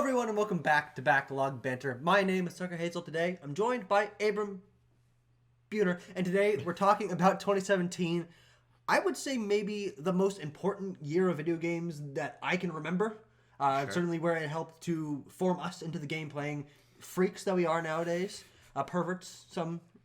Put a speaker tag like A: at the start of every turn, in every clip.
A: everyone, and welcome back to Backlog Banter. My name is Tucker Hazel. Today, I'm joined by Abram Buhner, and today we're talking about 2017. I would say maybe the most important year of video games that I can remember. Certainly where it helped to form us into the game-playing freaks that we are nowadays. Perverts,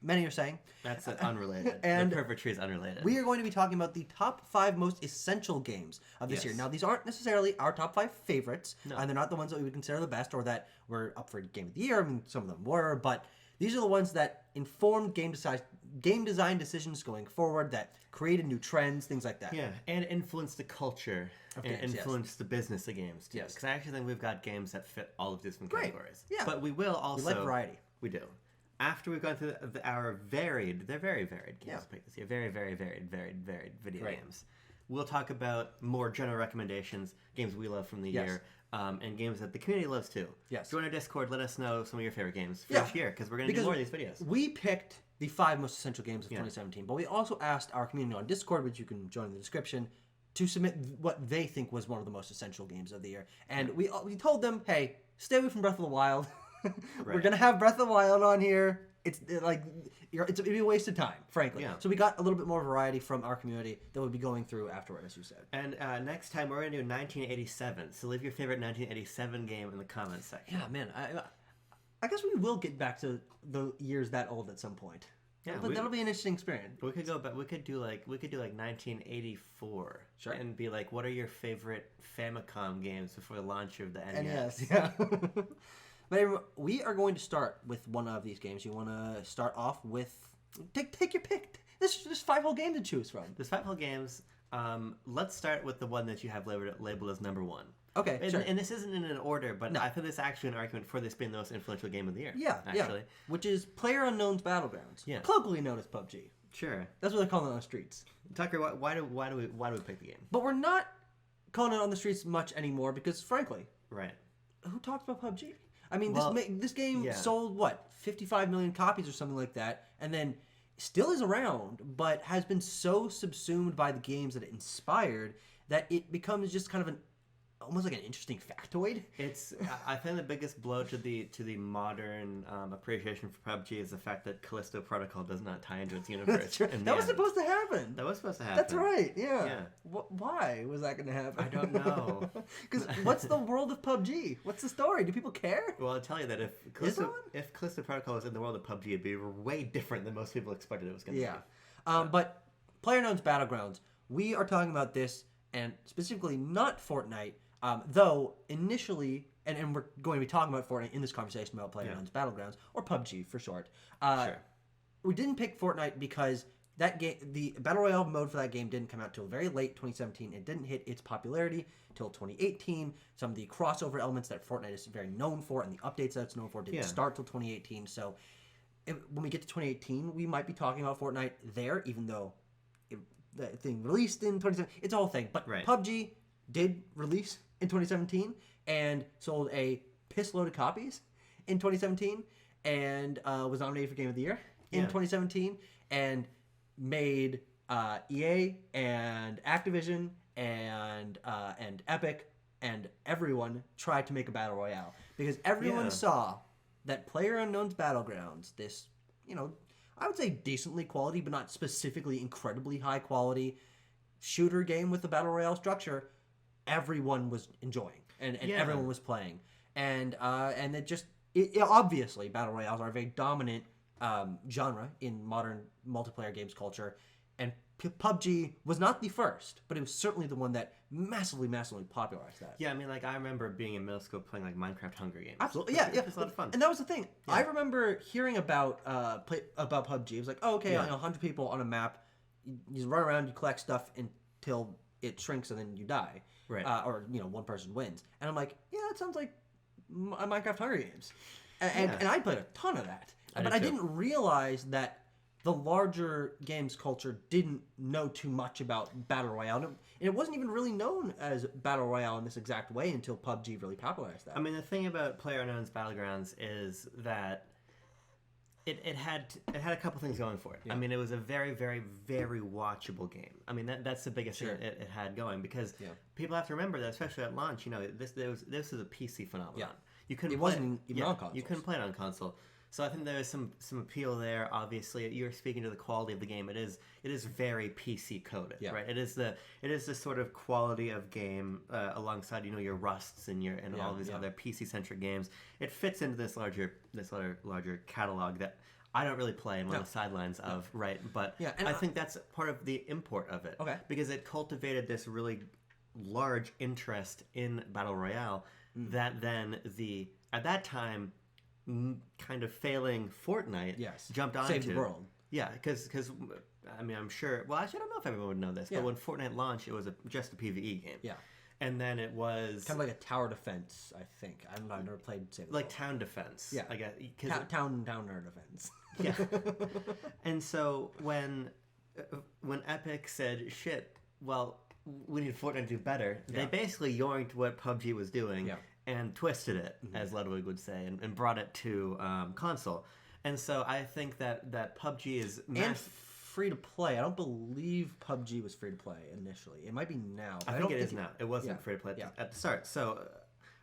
A: many are saying.
B: That's unrelated.
A: And
B: the pervertry is unrelated.
A: We are going to be talking about the top 5 most essential games of this year. Now, these aren't necessarily our top 5 favorites, and they're not the ones that we would consider the best or that were up for Game of the Year. I mean, some of them were, but these are the ones that informed game design decisions going forward, that created new trends, things like that.
B: Yeah, and influenced the culture, and influenced the business of games, too. Because I actually think we've got games that fit all of these different categories.
A: Yeah.
B: But we will also...
A: We like variety.
B: We do. After we've gone through our varied, they're very varied games we picked this year. Very, very varied video games. We'll talk about more general recommendations, games we love from the year, and games that the community loves too.
A: Yes.
B: Join our Discord. Let us know some of your favorite games for each year, because we're going to do more of these videos.
A: We picked the 5 most essential games of 2017, but we also asked our community on Discord, which you can join in the description, to submit what they think was one of the most essential games of the year. And we told them, hey, stay away from Breath of the Wild. We're gonna have Breath of the Wild on here. It'd be a waste of time, frankly.
B: Yeah.
A: So we got a little bit more variety from our community that we'll be going through afterward, as you said.
B: And next time we're gonna do 1987. So leave your favorite 1987 game in the comments section.
A: Yeah, man. I guess we will get back to the years that old at some point. Yeah, but that'll be an interesting experience.
B: We could go back. We could do like 1984.
A: Sure.
B: And be like, what are your favorite Famicom games before the launch of the NES?
A: Yeah. But anyway, we are going to start with one of these games. You want to start off with... Take your pick. There's 5 whole games to choose from.
B: There's 5 whole games. Let's start with the one that you have labeled as number 1.
A: Okay, sure.
B: And this isn't in an order, but I think there's actually an argument for this being the most influential game of the year.
A: Yeah,
B: actually.
A: Yeah. Which is PlayerUnknown's Battlegrounds.
B: Yeah.
A: Colloquially known as PUBG.
B: Sure.
A: That's what they call it on the streets.
B: Tucker, why do we pick the game?
A: But we're not calling it on the streets much anymore because, frankly...
B: Right.
A: Who talks about PUBG? I mean, this game sold, 55 million copies or something like that, and then still is around, but has been so subsumed by the games that it inspired that it becomes just kind of almost like an interesting factoid.
B: I think the biggest blow to the modern appreciation for PUBG is the fact that Callisto Protocol does not tie into its universe.
A: That was supposed to happen.
B: That was supposed to happen.
A: That's right. Yeah. Why was that going to happen?
B: I don't know.
A: Because what's the world of PUBG? What's the story? Do people care?
B: Well, I'll tell you that if Callisto Protocol was in the world of PUBG, it'd be way different than most people expected it was going to be.
A: Yeah. But PlayerUnknown's Battlegrounds, we are talking about this, and specifically not Fortnite. Though initially, and we're going to be talking about Fortnite in this conversation about PlayerUnknown's Battlegrounds, or PUBG for short.
B: Sure. We
A: didn't pick Fortnite because that game, the Battle Royale mode for that game didn't come out till very late 2017. It didn't hit its popularity till 2018. Some of the crossover elements that Fortnite is very known for and the updates that it's known for didn't start till 2018. So when we get to 2018, we might be talking about Fortnite there, even though the thing released in 2017. It's a whole thing. But PUBG did release in 2017 and sold a piss load of copies in 2017 and was nominated for Game of the Year in 2017 and made EA and Activision and Epic and everyone try to make a battle royale because everyone saw that PlayerUnknown's Battlegrounds, this, I would say decently quality but not specifically incredibly high quality shooter game with a battle royale structure, everyone was enjoying and everyone was playing, and obviously battle royales are a very dominant genre in modern multiplayer games culture, and PUBG was not the first, but it was certainly the one that massively popularized that.
B: Yeah, I mean, like I remember being in middle school playing like Minecraft Hunger Games.
A: Absolutely, it was a lot of fun. And that was the thing. Yeah. I remember hearing about PUBG. It was like, oh, okay, 100 people on a map. You run around, you collect stuff until it shrinks, and then you die.
B: Right.
A: Or one person wins, and I'm like, yeah, that sounds like Minecraft Hunger Games, and I played a ton of that, but I didn't realize that the larger games culture didn't know too much about Battle Royale, and it wasn't even really known as Battle Royale in this exact way until PUBG really popularized that.
B: I mean, the thing about PlayerUnknown's Battlegrounds is that it had a couple things going for it. Yeah. I mean, it was a very, very, very watchable game. I mean, that's the biggest thing it had going, because people have to remember that, especially at launch, this is a PC phenomenon.
A: Yeah.
B: You couldn't.
A: It
B: play
A: wasn't even on consoles.
B: You couldn't play it on console. So I think there is some appeal there. Obviously, you're speaking to the quality of the game. It is very PC coded,
A: Yeah.
B: right? It is the sort of quality of game alongside your Rusts and all these other PC centric games. It fits into this larger catalog that I don't really play. I'm on the sidelines of, right? But
A: and
B: I think that's part of the import of it.
A: Okay.
B: Because it cultivated this really large interest in Battle Royale that then at that time kind of failing Fortnite jumped onto.
A: Saved the world.
B: Yeah, because I mean, I'm sure. Well, actually, I don't know if everyone would know this, but when Fortnite launched, it was just a PvE game.
A: Yeah.
B: And then it was
A: kind of like a tower defense, I think. I don't know. I've never played Save the
B: like
A: World.
B: town defense.
A: Yeah,
B: I guess
A: towner defense.
B: Yeah. And so when Epic said, "Shit, well, we need Fortnite to do better," they basically yoinked what PUBG was doing and twisted it, as Ludwig would say, and brought it to console. And so I think that PUBG is
A: and free to play. I don't believe PUBG was free to play initially. It might be now.
B: I think it is now. It wasn't free to play at the start. So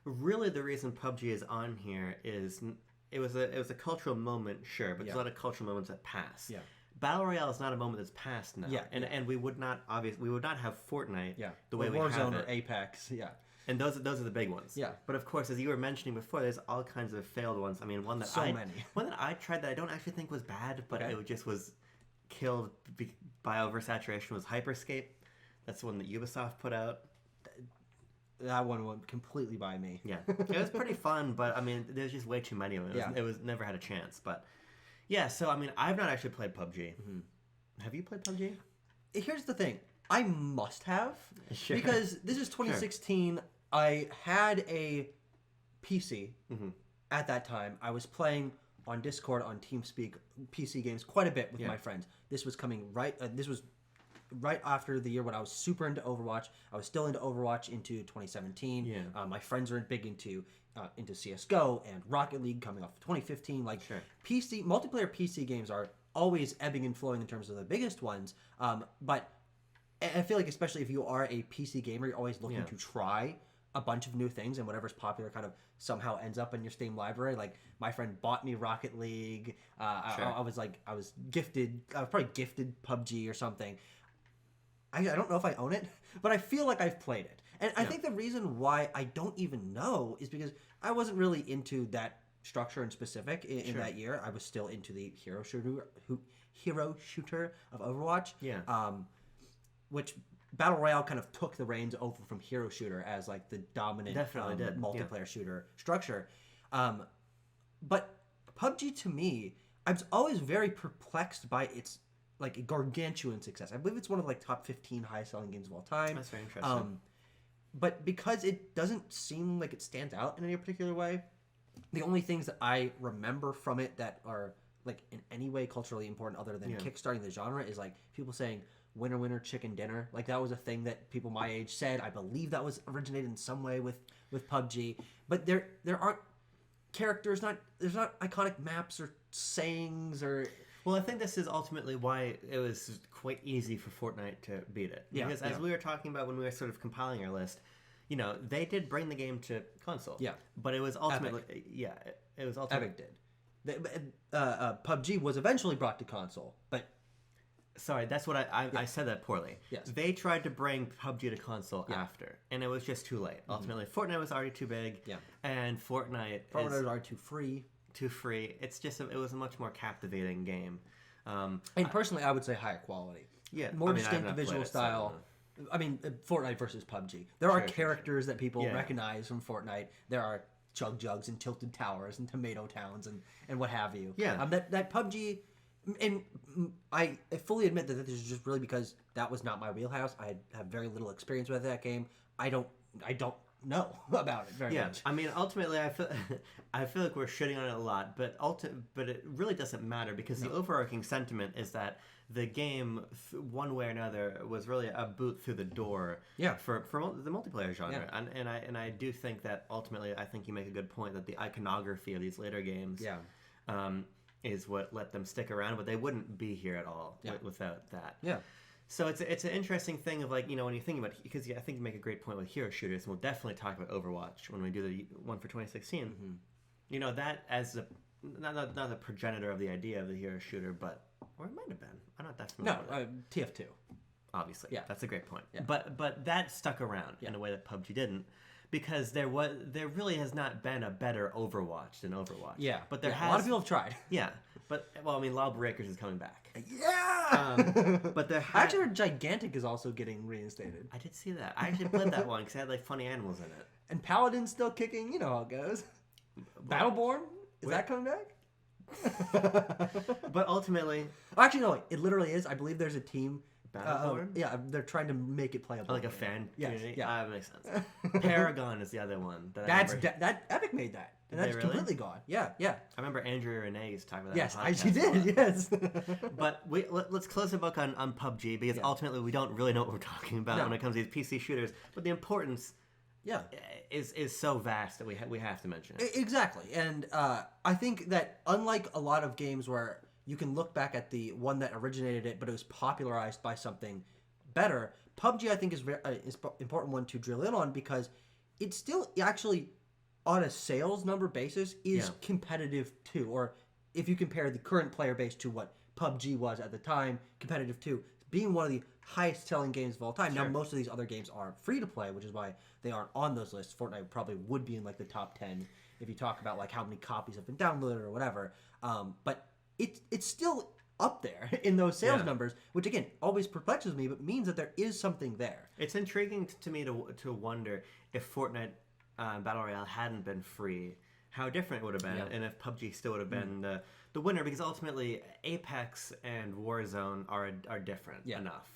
B: really, the reason PUBG is on here is it was a cultural moment, sure, but there's a lot of cultural moments that pass.
A: Yeah.
B: Battle Royale is not a moment that's passed now.
A: Yeah.
B: And we would not have Fortnite the way we
A: Warzone
B: have it.
A: or Apex. Yeah.
B: And those are the big ones.
A: Yeah.
B: But of course, as you were mentioning before, there's all kinds of failed ones. I mean, one that I tried that I don't actually think was bad, but it just was killed by oversaturation was Hyperscape. That's the one that Ubisoft put out.
A: That one went completely by me.
B: Yeah. It was pretty fun, but I mean, there's just way too many of them. It was never had a chance. But yeah, so I mean, I've not actually played PUBG. Have you played PUBG?
A: Here's the thing. I must have.
B: Sure.
A: Because this is 2016. Sure. I had a PC at that time. I was playing on Discord, on TeamSpeak, PC games quite a bit with my friends. This was coming this was right after the year when I was super into Overwatch. I was still into Overwatch into 2017.
B: Yeah.
A: My friends were big into CS:GO and Rocket League coming off of 2015. Like PC multiplayer PC games are always ebbing and flowing in terms of the biggest ones. But I feel like especially if you are a PC gamer, you're always looking to try a bunch of new things, and whatever's popular kind of somehow ends up in your Steam library. Like my friend bought me Rocket League. I was probably gifted PUBG or something. I don't know if I own it, but I feel like I've played it. And I think the reason why I don't even know is because I wasn't really into that structure in specific in that year. I was still into the hero shooter of Overwatch.
B: Yeah.
A: Which Battle Royale kind of took the reins over from hero shooter as like the dominant multiplayer shooter structure. But PUBG to me, I was always very perplexed by its like gargantuan success. I believe it's one of like top 15 highest selling games of all time.
B: That's very interesting.
A: But because it doesn't seem like it stands out in any particular way, the only things that I remember from it that are like in any way culturally important other than kickstarting the genre is like people saying winner winner chicken dinner. Like that was a thing that people my age said. I believe that was originated in some way with PUBG. But there aren't characters, there's not iconic maps or sayings or.
B: Well, I think this is ultimately why it was quite easy for Fortnite to beat it. Because as we were talking about when we were sort of compiling our list, they did bring the game to console.
A: Yeah.
B: But it was ultimately it was ultimately
A: Epic did. PUBG was eventually brought to console, but
B: sorry, that's what I said that poorly.
A: Yes.
B: They tried to bring PUBG to console after, and it was just too late. Ultimately, Fortnite was already too big, and Fortnite
A: was already too free.
B: It's just it was a much more captivating game.
A: And personally, I would say higher quality.
B: Yeah,
A: more distinct visual style. I mean, Fortnite versus PUBG. There are characters that people recognize from Fortnite. There are Chug Jugs and Tilted Towers and Tomato Towns and what have you.
B: Yeah.
A: That PUBG, and I fully admit that this is just really because that was not my wheelhouse. I have very little experience with that game. I don't know about it very much.
B: I mean, ultimately, I feel like we're shitting on it a lot, but it really doesn't matter because the overarching sentiment is that the game, one way or another, was really a boot through the door for the multiplayer genre. Yeah. And I do think that ultimately, I think you make a good point that the iconography of these later games is what let them stick around, but they wouldn't be here at all without that.
A: Yeah.
B: So it's an interesting thing of like, when you think about, because I think you make a great point with hero shooters, and we'll definitely talk about Overwatch when we do the one for 2016. That as not the progenitor of the idea of the hero shooter, or it might have been. I'm not that familiar with it.
A: TF2.
B: Obviously,
A: Yeah,
B: that's a great point.
A: Yeah.
B: But that stuck around in a way that PUBG didn't, because there really has not been a better Overwatch than Overwatch.
A: Yeah,
B: but there
A: a lot of people have tried.
B: Yeah, but Lawbreakers is coming back.
A: Yeah,
B: but there
A: actually, Gigantic is also getting reinstated.
B: I did see that. I actually played that one because it had like funny animals in it.
A: And Paladin's still kicking. You know how it goes. Battleborn is that coming back?
B: But ultimately,
A: actually, no. It literally is. I believe there's a team.
B: Battleborn?
A: Yeah, they're trying to make it playable.
B: Like a fan community?
A: Yeah.
B: That makes sense. Paragon is the other one.
A: That Epic made that. And that's
B: really?
A: completely gone. Yeah.
B: I remember Andrea Renee used to talk about that.
A: Yes,
B: on the
A: she
B: podcast
A: did. Yes.
B: But let's close the book on PUBG, because ultimately we don't really know what we're talking about when it comes to these PC shooters. But the importance is so vast that we have to mention it.
A: Exactly. And I think that unlike a lot of games where you can look back at the one that originated it, but it was popularized by something better, PUBG I think is an important one to drill in on, because it's still actually, on a sales number basis, is competitive too. Or if you compare the current player base to what PUBG was at the time, competitive too, being one of the highest selling games of all time. Sure. Now, most of these other games are free to play, which is why they aren't on those lists. Fortnite probably would be in like the top 10 if you talk about like how many copies have been downloaded or whatever. But it's still up there in those sales numbers, which again always perplexes me, but means that there is something there.
B: It's intriguing to me to wonder if Fortnite Battle Royale hadn't been free, how different it would have been, and if PUBG still would have been the winner, because ultimately Apex and Warzone are different enough.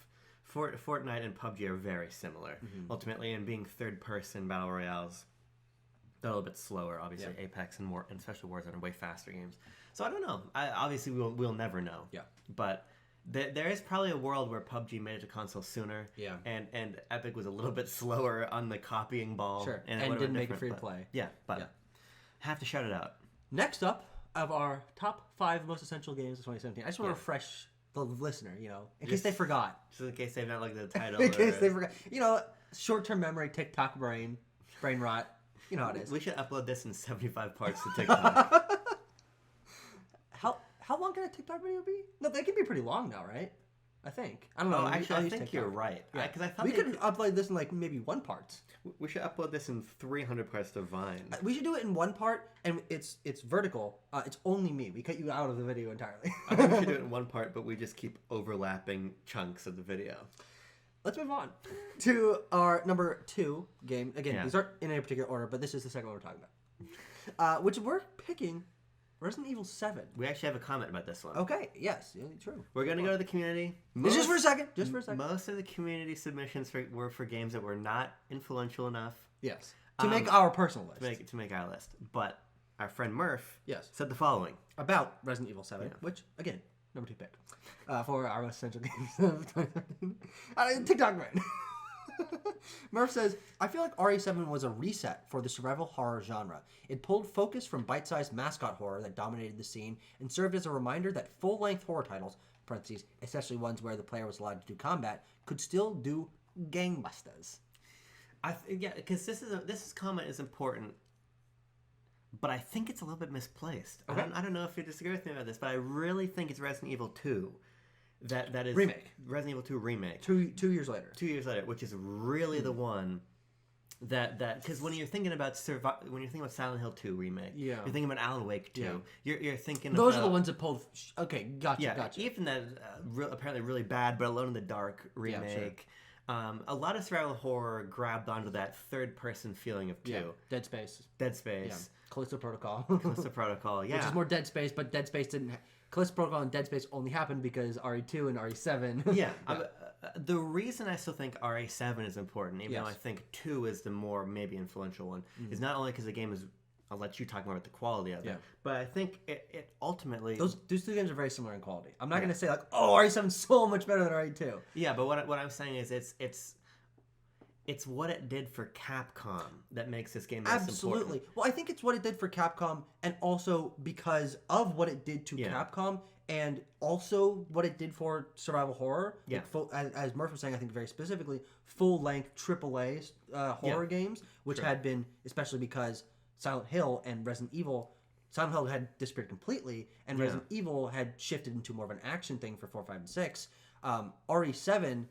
B: Fortnite and PUBG are very similar, ultimately, and being third-person Battle Royales, they're a little bit slower, obviously. Apex and especially Warzone are way faster games. So I don't know. Obviously, we'll never know.
A: Yeah.
B: But there is probably a world where PUBG made it to console sooner.
A: Yeah.
B: And Epic was a little bit slower on the copying ball.
A: Sure.
B: And
A: didn't make it free to play.
B: Have to shout it out.
A: Next up, of our top 5 most essential games of 2017, I just want to refresh the listener, in case they forgot.
B: Just in case they've not looked at the title.
A: In case they forgot. Short-term memory, TikTok brain rot. You know how it is.
B: We should upload this in 75 parts to TikTok.
A: How long can a TikTok video be? No, they can be pretty long now, right? I think. I don't know.
B: Actually, I think you're right.
A: Yeah.
B: Because I thought
A: we could upload this in like maybe 1 part.
B: We should upload this in 300 parts to Vine.
A: We should do it in 1 part, and it's vertical. It's only me. We cut you out of the video entirely.
B: I think we should do it in 1 part, but we just keep overlapping chunks of the video.
A: Let's move on to our number 2 game. Again, these aren't in any particular order, but this is the second one we're talking about. Which we're picking Resident Evil 7.
B: We actually have a comment about this one.
A: Okay, yes, true.
B: We're going to go to the community.
A: Just for a second.
B: Most of the community submissions were for games that were not influential enough.
A: Yes. To make our personal list.
B: To make our list. But our friend Murph said the following.
A: About Resident Evil 7, which, again, number 2 pick. For our most essential games of 2017. TikTok brain. Murph says, I feel like RE7 was a reset for the survival horror genre. It pulled focus from bite-sized mascot horror that dominated the scene and served as a reminder that full-length horror titles, parentheses, especially ones where the player was allowed to do combat, could still do gangbusters.
B: Because this comment is important, but I think it's a little bit misplaced.
A: Okay.
B: I don't know if you disagree with me about this, but I really think it's Resident Evil 2. That is
A: remake.
B: Resident Evil 2 remake.
A: 2 years later.
B: 2 years later, which is really the one that because when you're thinking about Silent Hill 2 remake, you're thinking about Alan Wake 2. You're thinking
A: those are the ones that pulled. Okay, gotcha.
B: Even that apparently really bad, but Alone in the Dark remake. Yeah, sure. A lot of survival horror grabbed onto that third-person feeling of 2.
A: Yeah. Dead Space.
B: Yeah.
A: Callisto Protocol.
B: Yeah.
A: Which is more Dead Space, but Dead Space didn't. Callisto Protocol and Dead Space only happened because RE2 and RE7.
B: Yeah. The reason I still think RE7 is important, even though I think 2 is the more maybe influential one, is not only because the game is. I'll let you talk more about the quality of it. But I think it ultimately.
A: Those 2 games are very similar in quality. I'm not going to say like, oh, RE7 is so much better than RE2.
B: Yeah, but what I'm saying is it's what it did for Capcom that makes this game most important.
A: Well, I think it's what it did for Capcom, and also because of what it did to Capcom, and also what it did for survival horror.
B: Yeah.
A: Like full, as Murph was saying, I think very specifically, full-length AAA horror games, which had been, especially because Silent Hill and Resident Evil, Silent Hill had disappeared completely, and Resident Evil had shifted into more of an action thing for 4, 5, and 6. RE7,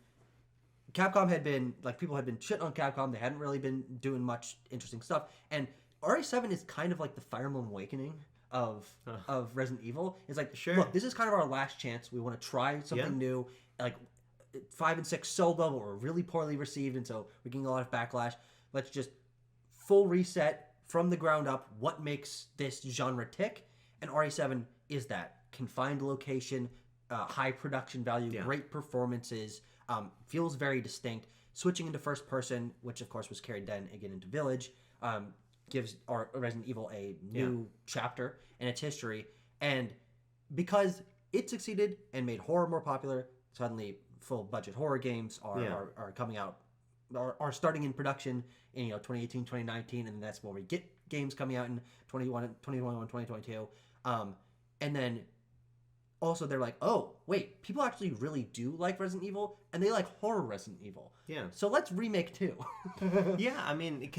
A: Capcom had been, like, people had been shit on Capcom. They hadn't really been doing much interesting stuff. And RE7 is kind of like the Fire Emblem Awakening of Resident Evil. It's like, look, this is kind of our last chance. We want to try something new. Like, 5 and 6 sold well, but were really poorly received, and so we're getting a lot of backlash. Let's just full reset from the ground up what makes this genre tick, and RE7 is that. Confined location, high production value, great performances, feels very distinct. Switching into first person, which of course was carried then again into Village, gives our Resident Evil a new chapter in its history. And because it succeeded and made horror more popular, suddenly full budget horror games are coming out, are starting in production in 2018, 2019, and that's where we get games coming out in 2021, 2022. And then also they're like, oh, wait, people actually really do like Resident Evil, and they like horror Resident Evil.
B: Yeah.
A: So let's remake 2.
B: Yeah, I mean,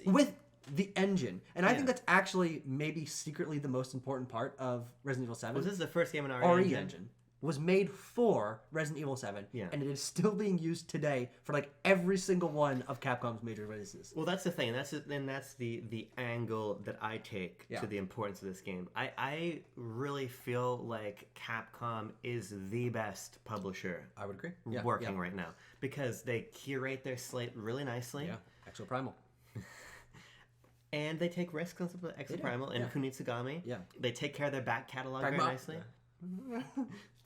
A: with the engine. And I think that's actually maybe secretly the most important part of Resident Evil 7.
B: Was this the first game in
A: RE engine was made for Resident Evil 7,
B: Yeah.
A: and it is still being used today for like every single one of Capcom's major releases.
B: Well, that's the thing. That's the angle that I take to the importance of this game. I really feel like Capcom is the best publisher.
A: I would agree.
B: Working right now because they curate their slate really nicely.
A: Yeah, Exoprimal.
B: And they take risks on some of Exoprimal and Kunitsugami.
A: Yeah.
B: They take care of their back catalog very nicely.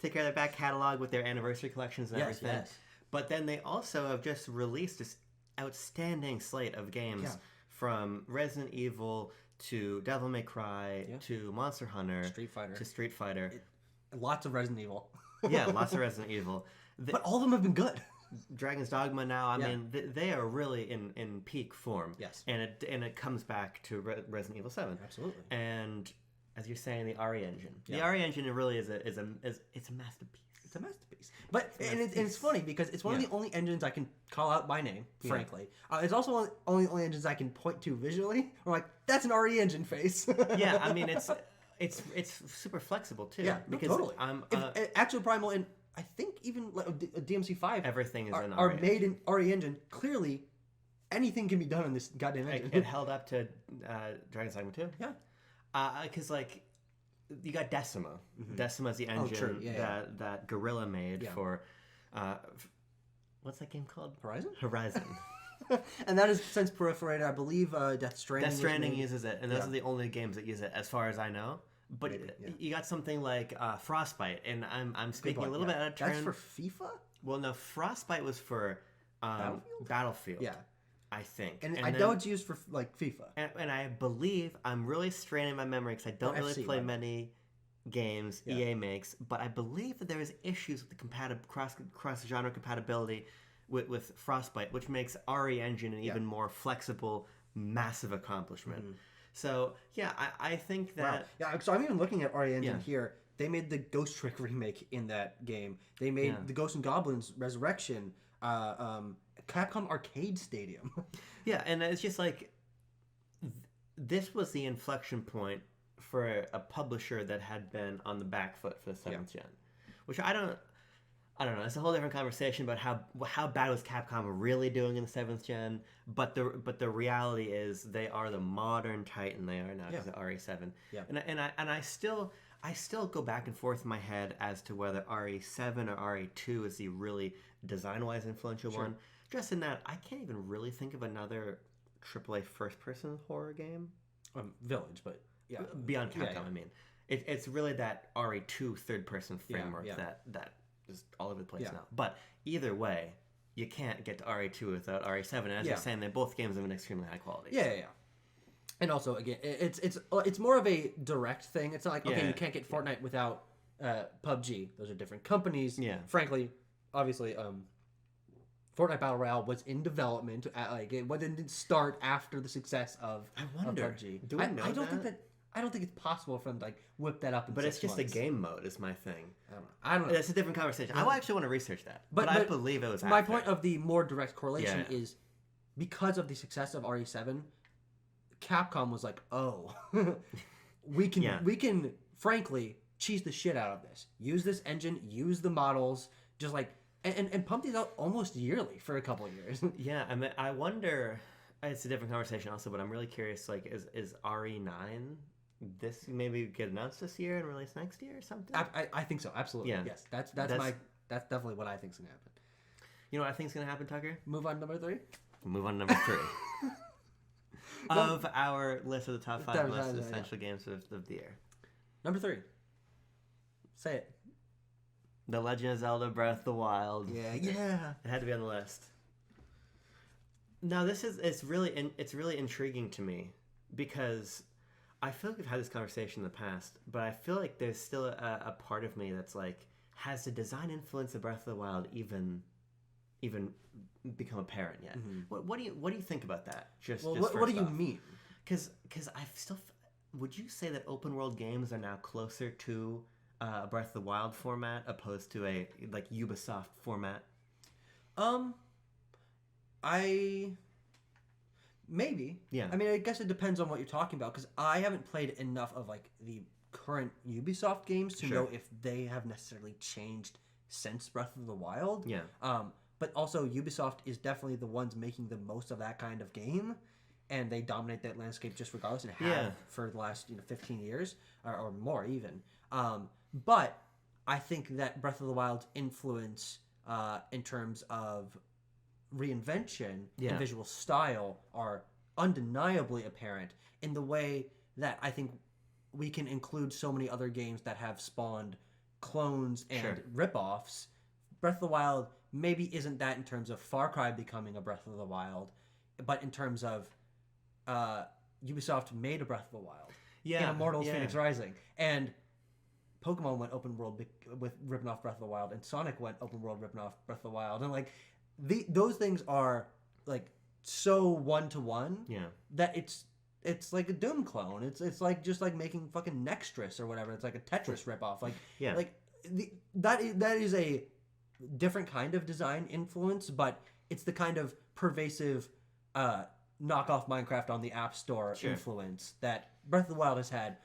B: Take care of their back catalog with their anniversary collections and everything.
A: Yes.
B: But then they also have just released this outstanding slate of games from Resident Evil to Devil May Cry to Monster Hunter to Street Fighter.
A: Lots of Resident Evil.
B: Yeah, lots of Resident Evil.
A: But all of them have been good.
B: Dragon's Dogma now, I mean, they are really in peak form.
A: Yes.
B: And it comes back to Resident Evil 7.
A: Absolutely.
B: And as you're saying, the RE engine. The RE engine really is it's a masterpiece.
A: It's a masterpiece. But it's funny because it's one of the only engines I can call out by name, frankly. It's also one of the only engines I can point to visually. I'm like, that's an RE engine face.
B: Yeah, I mean it's super flexible too.
A: Yeah,
B: because
A: totally. Exoprimal and I think even like DMC5
B: everything is in
A: are
B: RE
A: made in RE engine. Clearly, anything can be done on this goddamn engine.
B: It held up to Dragon's Dogma 2.
A: Yeah.
B: Because like you got Decima. Decima is the engine that Guerrilla made for what's that game called? Horizon.
A: And that has since proliferated. I believe Death Stranding.
B: Death Stranding uses it, and those are the only games that use it, as far as I know. But you got something like Frostbite, and I'm speaking a little bit out of turn.
A: That's for FIFA?
B: Well, no, Frostbite was for Battlefield.
A: Yeah.
B: I think.
A: And I know it's used for like FIFA.
B: And I believe, I'm really straining my memory because I don't really play many games EA makes, but I believe that there is issues with the cross-genre compatibility with Frostbite, which makes RE Engine an even more flexible, massive accomplishment. So, yeah, I think that...
A: Wow. Yeah, so I'm even looking at RE Engine here. They made the Ghost Trick remake in that game. They made the Ghosts and Goblins Resurrection, Capcom Arcade Stadium.
B: Yeah, and it's just like... This was the inflection point for a publisher that had been on the back foot for the 7th gen. Which I don't know. It's a whole different conversation about how bad was Capcom really doing in the 7th gen. But the reality is they are the modern titan they are now because of RE7. Yeah. And I still go back and forth in my head as to whether RE7 or RE2 is the really design-wise influential one. Just in that, I can't even really think of another AAA first-person horror game.
A: Village, but yeah.
B: Beyond Capcom, I mean. It's really that RE2 third-person framework that is all over the place now. But either way, you can't get to RE2 without RE7. And as you're saying, they're both games of an extremely high quality.
A: Yeah. And also, again, it's more of a direct thing. It's not like, okay, you can't get Fortnite without PUBG. Those are different companies.
B: Yeah.
A: Frankly, obviously, Fortnite Battle Royale was in development. It didn't start after the success of PUBG.
B: Do we know
A: I don't
B: that?
A: think I don't think it's possible for them to like whip that up in
B: But
A: 6
B: it's just
A: months.
B: a game mode is my thing.
A: I don't know.
B: That's a different conversation. I actually want to research that. But I believe it was
A: my
B: after.
A: point of the more direct correlation
B: Yeah.
A: is because of the success of RE7, Capcom was like, oh, we can frankly cheese the shit out of this. Use this engine, use the models, just like and pump these out almost yearly for a couple of years.
B: Yeah, I mean, I wonder. It's a different conversation also, but I'm really curious. Like, is RE9 this maybe get announced this year and released next year or something?
A: I think so. Absolutely.
B: Yeah.
A: Yes. That's definitely what I think is gonna happen.
B: You know what I think is gonna happen, Tucker?
A: Move on to number 3.
B: We'll move on to number 3 of our list of the top 5 most essential games of the year.
A: Number 3. Say it.
B: The Legend of Zelda: Breath of the Wild.
A: Yeah.
B: It had to be on the list. Now it's really intriguing to me because I feel like we've had this conversation in the past, but I feel like there's still a part of me that's like, has the design influence of Breath of the Wild even become apparent yet? Mm-hmm. What do you think about that?
A: What do you mean?
B: Because I still would you say that open world games are now closer to Breath of the Wild format opposed to a like Ubisoft format?
A: Maybe.
B: Yeah.
A: I mean, I guess it depends on what you're talking about because I haven't played enough of like the current Ubisoft games to know if they have necessarily changed since Breath of the Wild.
B: Yeah.
A: But also Ubisoft is definitely the ones making the most of that kind of game, and they dominate that landscape just regardless and have for the last 15 years or more even. But I think that Breath of the Wild's influence in terms of reinvention and visual style are undeniably apparent in the way that I think we can include so many other games that have spawned clones and ripoffs. Breath of the Wild maybe isn't that in terms of Far Cry becoming a Breath of the Wild, but in terms of Ubisoft made a Breath of the Wild in Immortals Phoenix Rising, and Pokemon went open world with ripping off Breath of the Wild, and Sonic went open world ripping off Breath of the Wild, and like those things are like so one-to-one that it's like a Doom clone. It's like just like making fucking Nextris or whatever. It's like a Tetris ripoff. That is a different kind of design influence, but it's the kind of pervasive knockoff Minecraft on the App Store influence that Breath of the Wild has had,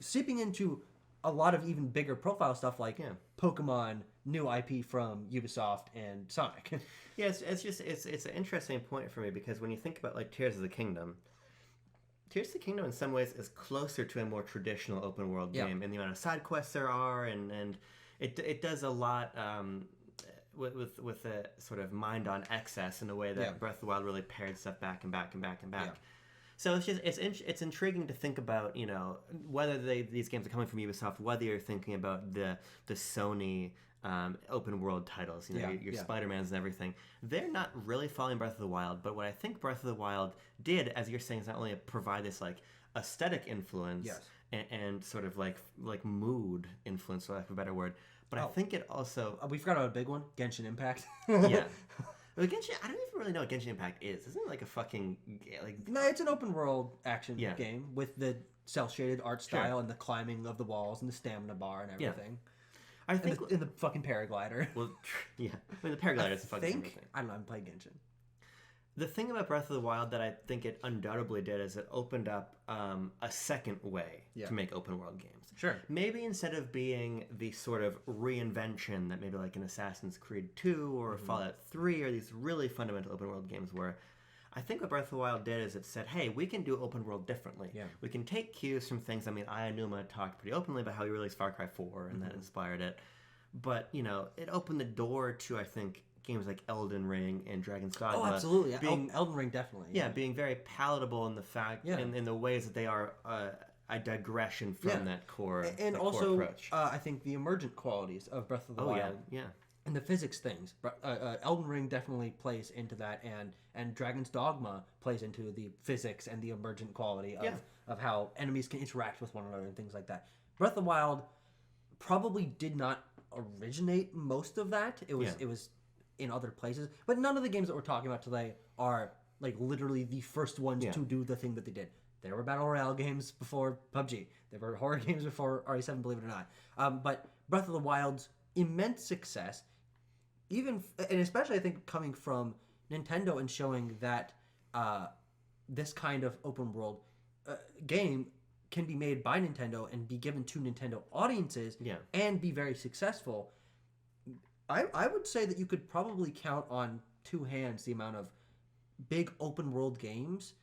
A: seeping into a lot of even bigger profile stuff like Pokemon, new IP from Ubisoft, and Sonic.
B: It's an interesting point for me because when you think about like Tears of the Kingdom in some ways is closer to a more traditional open world game in the amount of side quests there are, and it does a lot with a sort of mind on excess in a way that Breath of the Wild really pared stuff back and back and back and back. So it's intriguing to think about, whether these games are coming from Ubisoft, whether you're thinking about the Sony open world titles, your Spider-Mans and everything. They're not really following Breath of the Wild, but what I think Breath of the Wild did, as you're saying, is not only provide this like aesthetic influence and sort of like mood influence, for lack of a better word, but I think it also
A: we forgot about a big one, Genshin Impact.
B: Well, Genshin, I don't even really know what Genshin Impact is. Isn't it like a fucking
A: No, it's an open world action game with the cel shaded art style and the climbing of the walls and the stamina bar and everything.
B: I think
A: in the fucking paraglider.
B: Well, I mean the paraglider is a fucking thing.
A: I don't know. I haven't played Genshin.
B: The thing about Breath of the Wild that I think it undoubtedly did is it opened up a second way to make open world games.
A: Sure.
B: Maybe instead of being the sort of reinvention that maybe like an Assassin's Creed 2 or Fallout 3 or these really fundamental open world games were, I think what Breath of the Wild did is it said, hey, we can do open world differently. Yeah. We can take cues from things. I mean, Aonuma talked pretty openly about how he released Far Cry 4 and that inspired it. But, it opened the door to, I think, games like Elden Ring and Dragon's Dogma.
A: Oh, absolutely. Elden Ring definitely.
B: Yeah, being very palatable in the fact, in the ways that they are a digression from that core
A: and
B: core
A: also,
B: approach.
A: I think the emergent qualities of Breath of the Wild. And the physics things. Elden Ring definitely plays into that, and Dragon's Dogma plays into the physics and the emergent quality of how enemies can interact with one another and things like that. Breath of the Wild probably did not originate most of that. It was in other places, but none of the games that we're talking about today are like literally the first ones to do the thing that they did. There were battle royale games before PUBG. There were horror games before RE7, believe it or not. But Breath of the Wild's immense success, and especially I think coming from Nintendo and showing that this kind of open world game can be made by Nintendo and be given to Nintendo audiences and be very successful. I would say that you could probably count on two hands the amount of big open world games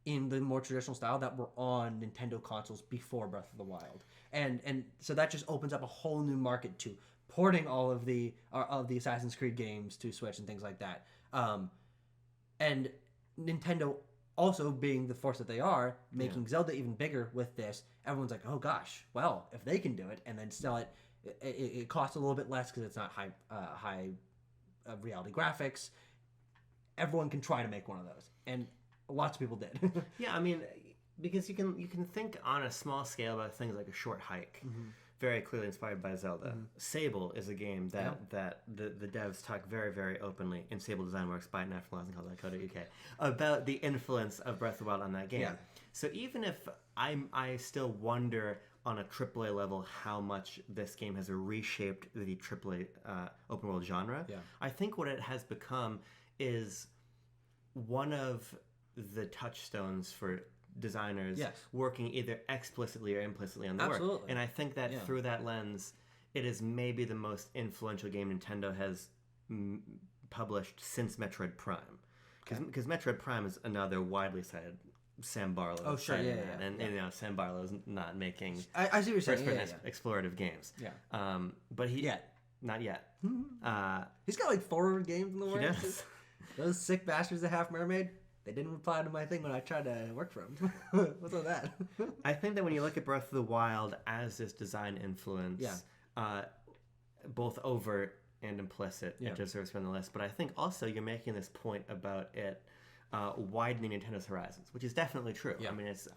A: in the more traditional style that were on Nintendo consoles before Breath of the Wild, and so that just opens up a whole new market to porting all of the Assassin's Creed games to Switch and things like that. And Nintendo also being the force that they are, making Zelda even bigger with this, everyone's like, oh gosh, well, if they can do it and then sell it, it costs a little bit less because it's not high reality graphics. Everyone can try to make one of those, and lots of people did.
B: Yeah, I mean, because you can think on a small scale about things like A Short Hike, very clearly inspired by Zelda. Sable is a game that the devs talk very, very openly in Sable Design Works by nationalausandcall.co.uk about the influence of Breath of the Wild on that game. Yeah. So even if I still wonder on a AAA level how much this game has reshaped the AAA open world genre, I think what it has become is one of the touchstones for designers working either explicitly or implicitly on the work. And I think that through that lens, it is maybe the most influential game Nintendo has published since Metroid Prime. Because Metroid Prime is another widely cited Sam Barlow.
A: Oh, sure,
B: And you know, Sam Barlow is not making
A: I see what you're saying.
B: explorative games. But he... Not yet.
A: He's got like 4 games in the works.
B: He does.
A: Those sick bastards at Half Mermaid, they didn't reply to my thing when I tried to work for them. What's with that?
B: I think that when you look at Breath of the Wild as this design influence, both overt and implicit, it deserves to be on the list. But I think also you're making this point about it widening Nintendo's horizons, which is definitely true. I mean, it's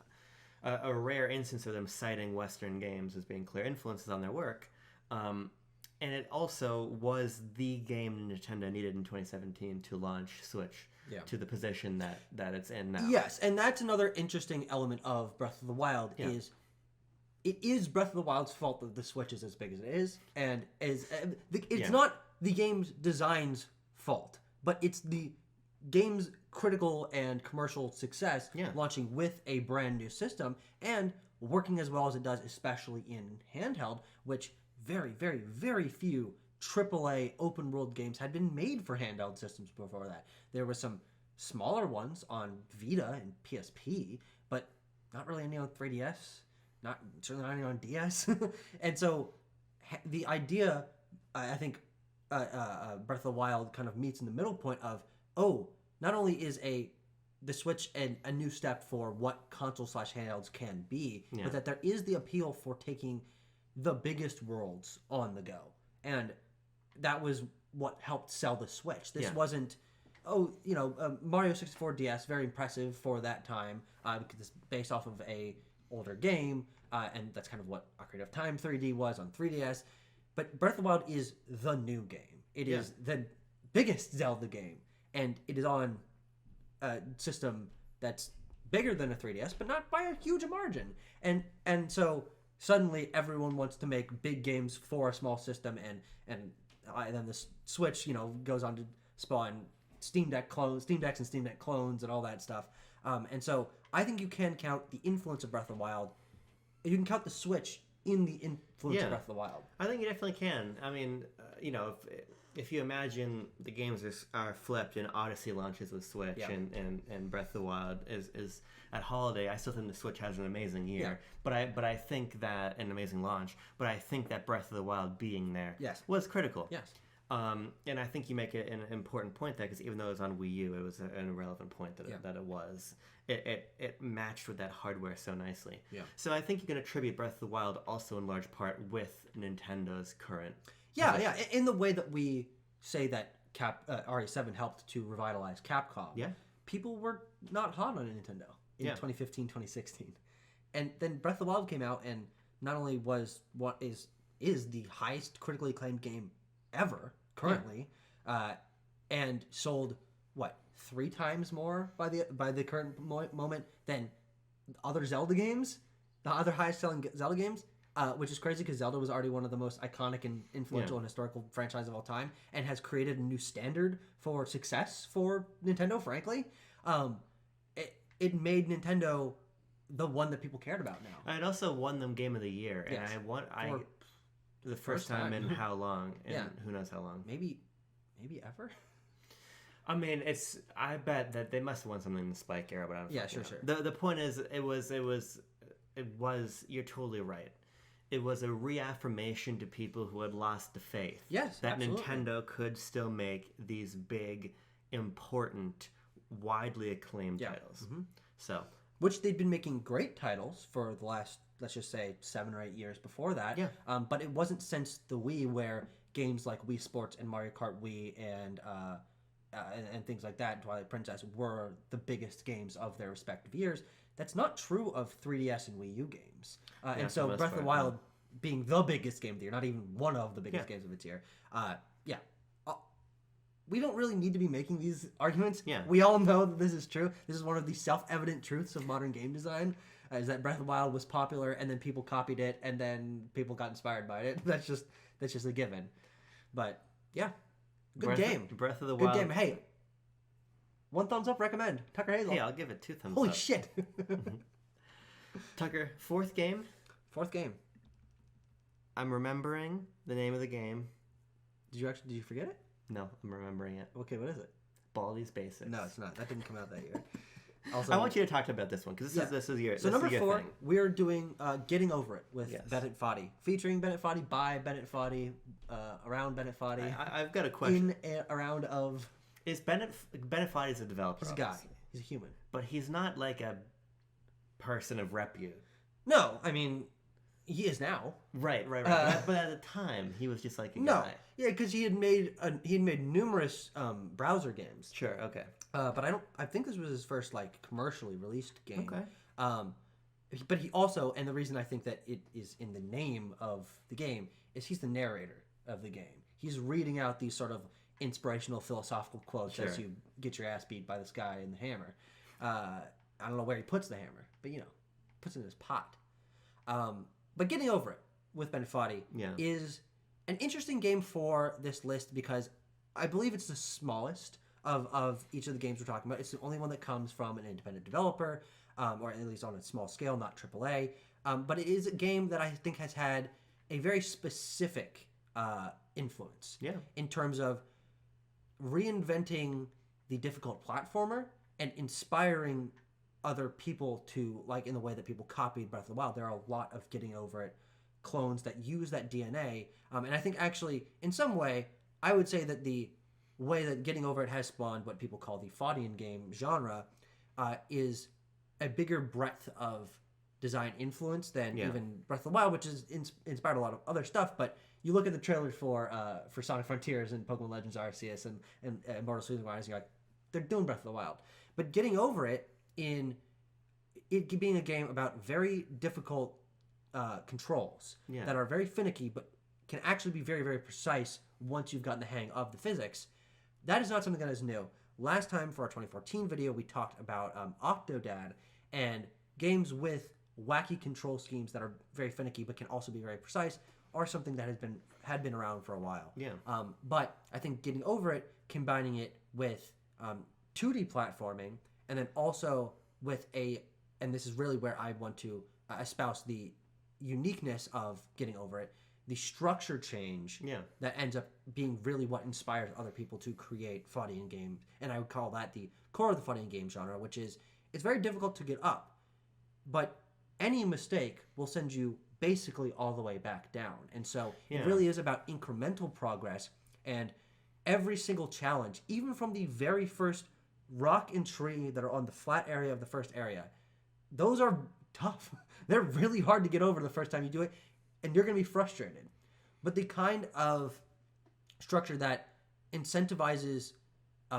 B: a rare instance of them citing Western games as being clear influences on their work. And it also was the game Nintendo needed in 2017 to launch Switch to the position that it's in now.
A: Yes, and that's another interesting element of Breath of the Wild is it is Breath of the Wild's fault that the Switch is as big as it is, and it's not the game's design's fault, but it's the game's critical and commercial success launching with a brand new system and working as well as it does, especially in handheld, which very, very, very few AAA open world games had been made for handheld systems before that. There were some smaller ones on Vita and PSP, but not really any on 3DS, certainly not any on DS. And so the idea, I think, Breath of the Wild kind of meets in the middle point of, not only is the Switch a new step for what console/handhelds can be, but that there is the appeal for taking the biggest worlds on the go. And that was what helped sell the Switch. This wasn't, Mario 64 DS, very impressive for that time, because it's based off of a older game, and that's kind of what Ocarina of Time 3D was on 3DS. But Breath of the Wild is the new game. It is the biggest Zelda game, and it is on a system that's bigger than a 3DS, but not by a huge margin. And so suddenly everyone wants to make big games for a small system, and then the Switch, goes on to spawn Steam Decks and Steam Deck clones and all that stuff. And so I think you can count the influence of Breath of the Wild. You can count the Switch in the influence of Breath of the Wild.
B: I think you definitely can. I mean, if you imagine the games are flipped and Odyssey launches with Switch and Breath of the Wild is at holiday, I still think the Switch has an amazing year. Yeah. But I think that an amazing launch. But I think that Breath of the Wild being there was critical.
A: Yes.
B: And I think you make an important point there, because even though it was on Wii U, it was an irrelevant point that it was. It matched with that hardware so nicely. Yeah. So I think you can attribute Breath of the Wild also in large part with Nintendo's current position.
A: In the way that we say that RE7 helped to revitalize Capcom. Yeah. People were not hot on Nintendo in 2015, 2016. And then Breath of the Wild came out, and not only was what is the highest critically acclaimed game ever currently, and sold 3 times more by the current moment than other Zelda games, the other highest selling Zelda games, which is crazy because Zelda was already one of the most iconic and influential and historical franchise of all time, and has created a new standard for success for Nintendo. Frankly, it made Nintendo the one that people cared about now.
B: It also won them Game of the Year, and
A: For
B: the first time in how long? And who knows how long?
A: Maybe ever.
B: I mean, I bet that they must have won something in the Spike era, but I don't.
A: Yeah, sure.
B: The point is, it was. You're totally right. It was a reaffirmation to people who had lost the faith.
A: Yes,
B: that
A: absolutely.
B: Nintendo could still make these big, important, widely acclaimed titles.
A: Mm-hmm.
B: So,
A: which they'd been making great titles for the last, let's just say, 7 or 8 years before that.
B: Yeah.
A: But it wasn't since the Wii where games like Wii Sports and Mario Kart Wii and things like that, Twilight Princess, were the biggest games of their respective years. That's not true of 3DS and Wii U games. And so Breath of the Wild being the biggest game of the year, not even one of the biggest games of its year. We don't really need to be making these arguments.
B: Yeah.
A: We all know that this is true. This is one of the self-evident truths of modern game design, is that Breath of the Wild was popular and then people copied it and then people got inspired by it. That's just a given. But yeah, good game.
B: Breath of the Wild.
A: Good game. Hey, 1 thumbs up, recommend. Tucker Hazel.
B: Hey, I'll give it 2 thumbs up.
A: Holy shit.
B: Tucker, 4th game.
A: 4th game.
B: I'm remembering the name of the game.
A: Did you forget it?
B: No, I'm remembering it.
A: Okay, what is it?
B: Baldi's Basics.
A: No, it's not. That didn't come out that year. Also,
B: I want you to talk about this one because this is your.
A: So number 4,
B: thing.
A: we're doing Getting Over It with Bennett Foddy, featuring Bennett Foddy, by Bennett Foddy, around Bennett Foddy.
B: I've got a question.
A: Around of.
B: Is Bennett Foddy's a developer?
A: He's a guy. He's a human.
B: But he's not like a person of repute.
A: No, I mean, he is now.
B: Right. But at the time, he was just like a guy.
A: Yeah, because he had made numerous browser games.
B: Sure. Okay.
A: But I think this was his first commercially released game.
B: Okay.
A: But he also, and the reason I think that it is in the name of the game is he's the narrator of the game. He's reading out these sort of inspirational philosophical quotes as you get your ass beat by this guy in the hammer. I don't know where he puts the hammer, but puts it in his pot. But Getting Over It with Bennett Foddy is an interesting game for this list because I believe it's the smallest of each of the games we're talking about. It's the only one that comes from an independent developer, or at least on a small scale, not AAA. But it is a game that I think has had a very specific influence in terms of reinventing the difficult platformer and inspiring other people to, in the way that people copied Breath of the Wild. There are a lot of Getting Over It clones that use that DNA. And I think actually, in some way, I would say that the way that Getting Over It has spawned what people call the Foddian game genre is a bigger breadth of design influence than even Breath of the Wild, which has inspired a lot of other stuff. But you look at the trailers for Sonic Frontiers and Pokemon Legends Arceus and Immortal Sleep Rise, you're like, they're doing Breath of the Wild. But Getting Over It, in it being a game about very difficult controls that are very finicky, but can actually be very, very precise once you've gotten the hang of the physics, that is not something that is new. Last time for our 2014 video, we talked about Octodad, and games with wacky control schemes that are very finicky but can also be very precise are something that had been around for a while.
B: Yeah.
A: But I think Getting Over It, combining it with 2D platforming, and then also with and this is really where I want to espouse the uniqueness of Getting Over It, the structure change that ends up being really what inspires other people to create Foddian games. And I would call that the core of the Foddian game genre, which is, it's very difficult to get up, but any mistake will send you basically all the way back down. And so it really is about incremental progress, and every single challenge, even from the very first rock and tree that are on the flat area of the first area, those are tough. They're really hard to get over the first time you do it, and you're going to be frustrated. But the kind of structure that incentivizes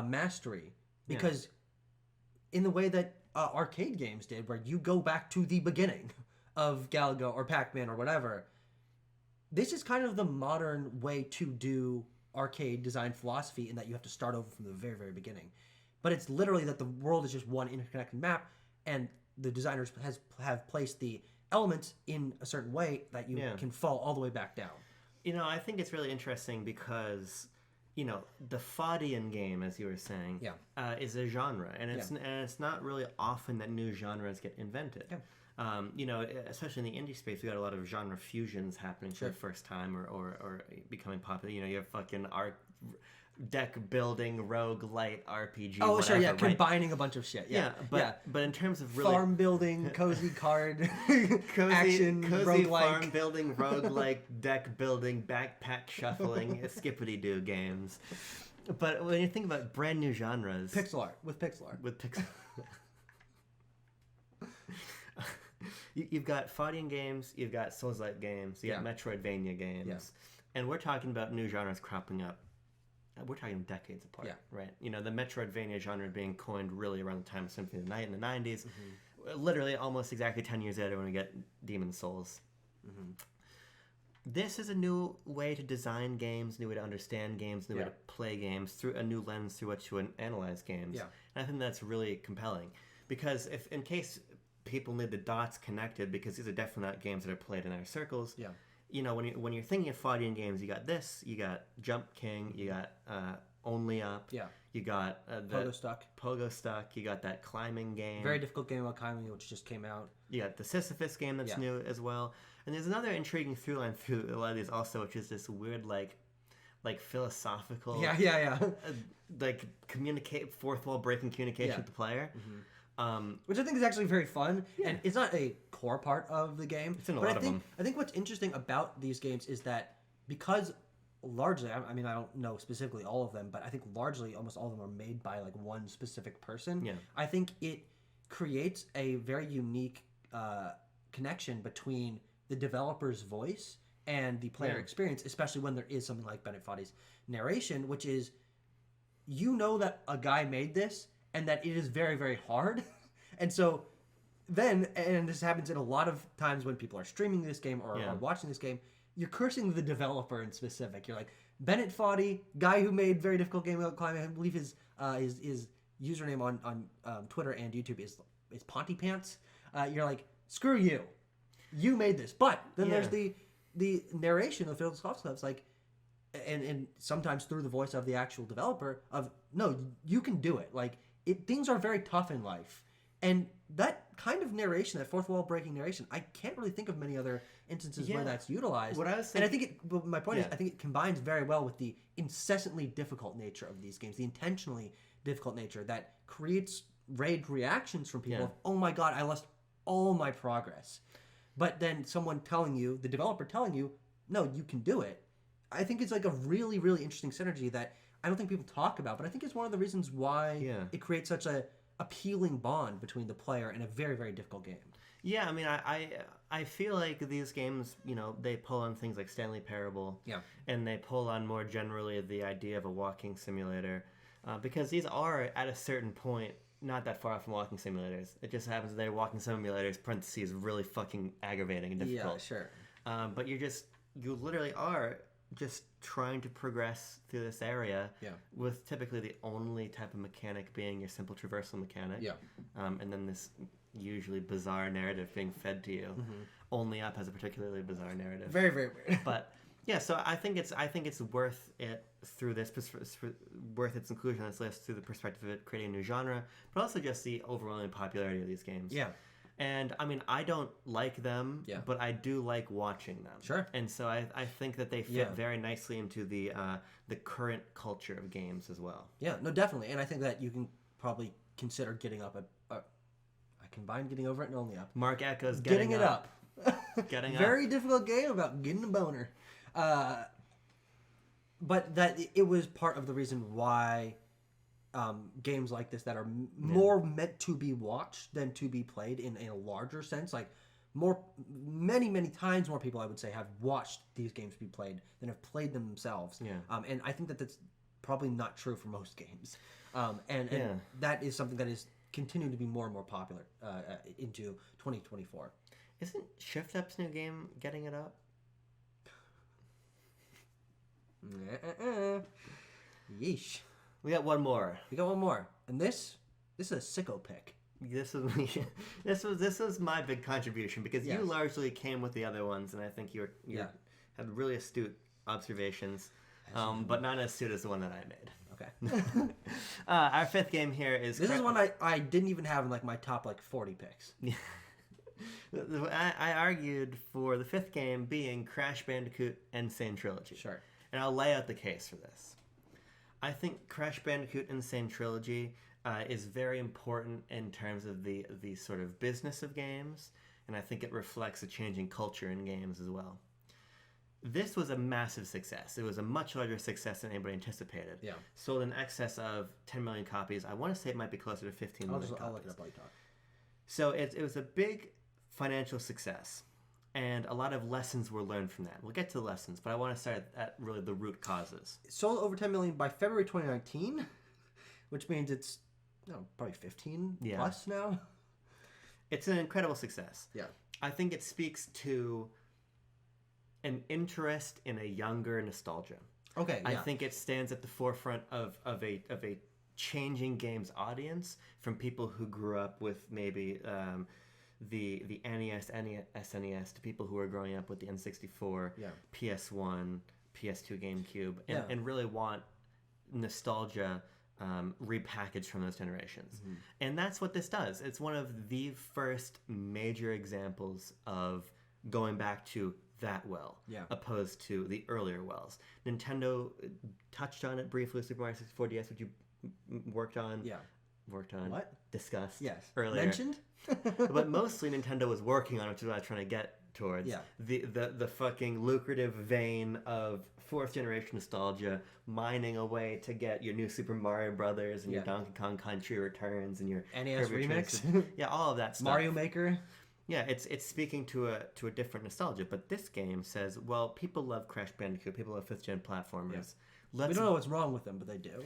A: mastery, because in the way that arcade games did, where you go back to the beginning of Galaga or Pac-Man or whatever, this is kind of the modern way to do arcade design philosophy, in that you have to start over from the very, very beginning. But it's literally that the world is just one interconnected map, and the designers have placed the elements in a certain way that you can fall all the way back down.
B: I think it's really interesting because, the Faudian game, as you were saying, is a genre, and it's not really often that new genres get invented. Yeah. Especially in the indie space, we got a lot of genre fusions happening for the first time or becoming popular. You have fucking deck building roguelite RPG.
A: Oh,
B: whatever,
A: sure, yeah,
B: right?
A: combining a bunch of shit.
B: But in terms of really
A: farm building, cozy card,
B: cozy
A: action,
B: roguelike,
A: farm
B: building, roguelike, deck building, backpack shuffling, skippity doo games. But when you think about brand new genres,
A: pixel art.
B: You've got Faudian games, you've got Souls-like games, you got Metroidvania games, and we're talking about new genres cropping up. We're talking decades apart, right? The Metroidvania genre being coined really around the time of Symphony of the Night in the 90s. Literally almost exactly 10 years later when we get Demon's Souls. This is a new way to design games, new way to understand games, new way to play games, through a new lens through which to analyze games. And I think that's really compelling. Because if, in case people need the dots connected, because these are definitely not games that are played in our circles, when you're thinking of Faudian games, you got this, you got Jump King, you got Only Up, you got Pogo Stuck, you got that climbing game.
A: Very difficult game about climbing, which just came out.
B: You got the Sisyphus game that's new as well. And there's another intriguing through line through a lot of these also, which is this weird like philosophical like fourth wall breaking communication with the player.
A: Which I think is actually very fun, and it's not a core part of the game.
B: It's in a lot of them.
A: I think what's interesting about these games is that because largely, I mean, I don't know specifically all of them, but I think largely almost all of them are made by like one specific person. I think it creates a very unique connection between the developer's voice and the player experience, especially when there is something like Bennett Foddy's narration, which is, that a guy made this and that it is very, very hard. And so then, and this happens in a lot of times when people are streaming this game or are watching this game, you're cursing the developer in specific. You're like, Bennett Foddy, guy who made Very Difficult Game About Climbing, I believe his username on Twitter and YouTube is Pontypants. You're like, screw you. You made this. But then there's the narration of Phil Scott's like, and sometimes through the voice of the actual developer of, no, you can do it. Like, things are very tough in life. And that kind of narration, that fourth wall breaking narration, I can't really think of many other instances where that's utilized.
B: What I was thinking,
A: and I think my point is, I think it combines very well with the incessantly difficult nature of these games, the intentionally difficult nature that creates rage reactions from people of, oh my god, I lost all my progress. But then someone telling you, the developer telling you, no, you can do it. I think it's like a really, really interesting synergy that I don't think people talk about, but I think it's one of the reasons why it creates such a appealing bond between the player and a very, very difficult game.
B: Yeah, I mean, I feel like these games, they pull on things like Stanley Parable. And they pull on more generally the idea of a walking simulator. Because these are, at a certain point, not that far off from walking simulators. It just happens that they're walking simulators, parentheses, really fucking aggravating and difficult.
A: Yeah, sure.
B: But you literally are just trying to progress through this area with typically the only type of mechanic being your simple traversal mechanic. And then this usually bizarre narrative being fed to you. Only Up has a particularly bizarre narrative.
A: Very, very weird.
B: But yeah, so I think it's worth it through this, worth its inclusion on this list through the perspective of it creating a new genre, but also just the overwhelming popularity of these games. And I mean, I don't like them, but I do like watching them.
A: Sure.
B: And so I think that they fit very nicely into the current culture of games as well. Yeah,
A: no, definitely. And I think that you can probably consider getting up I combine Getting Over It and Only Up.
B: Mark echoes
A: Getting It Up.
B: Getting
A: Very difficult game about getting a boner. But that it was part of the reason why games like this that are more meant to be watched than to be played in a larger sense, like many times more people, I would say, have watched these games be played than have played them themselves. And I think that that's probably not true for most games. And that is something that is continuing to be more and more popular into 2024.
B: Isn't Shift Up's new game Getting It Up?
A: Yeesh.
B: We got one more.
A: And this is a sicko pick.
B: this was me. This was my big contribution because you largely came with the other ones, and I think you had really astute observations, but not as astute as the one that I made.
A: Okay.
B: Our fifth game here is...
A: This is one I didn't even have in like my top 40 picks.
B: I argued for the fifth game being Crash Bandicoot Insane Trilogy.
A: Sure.
B: And I'll lay out the case for this. I think Crash Bandicoot Insane Trilogy is very important in terms of the sort of business of games, and I think it reflects a changing culture in games as well. This was a massive success. It was a much larger success than anybody anticipated.
A: Yeah.
B: Sold in excess of 10 million copies. I want to say it might be closer to 15 million copies.
A: I'll look it up while you talk.
B: So it was a big financial success, and a lot of lessons were learned from that. We'll get to the lessons, but I want to start at really the root causes.
A: It sold over 10 million by February 2019, which means it's probably 15 plus now.
B: It's an incredible success.
A: Yeah.
B: I think it speaks to an interest in a younger nostalgia.
A: Okay, yeah.
B: I think it stands at the forefront of a changing games audience from people who grew up with maybe the NES, SNES to people who are growing up with the N64, PS1, PS2, GameCube, and really want nostalgia repackaged from those generations. Mm-hmm. And that's what this does. It's one of the first major examples of going back to that well, opposed to the earlier wells. Nintendo touched on it briefly with Super Mario 64 DS, which you worked on. Yeah. Worked on.
A: What?
B: Discussed.
A: Yes.
B: Earlier.
A: Mentioned?
B: But mostly Nintendo was working on it, which is what I was trying to get towards.
A: Yeah.
B: The fucking lucrative vein of fourth generation nostalgia, mining away to get your new Super Mario Brothers and your Donkey Kong Country Returns and your
A: NES remix.
B: All of that stuff.
A: Mario Maker.
B: Yeah, it's speaking to a different nostalgia, but this game says, well, people love Crash Bandicoot, people love fifth gen platformers.
A: We don't know what's wrong with them, but they do.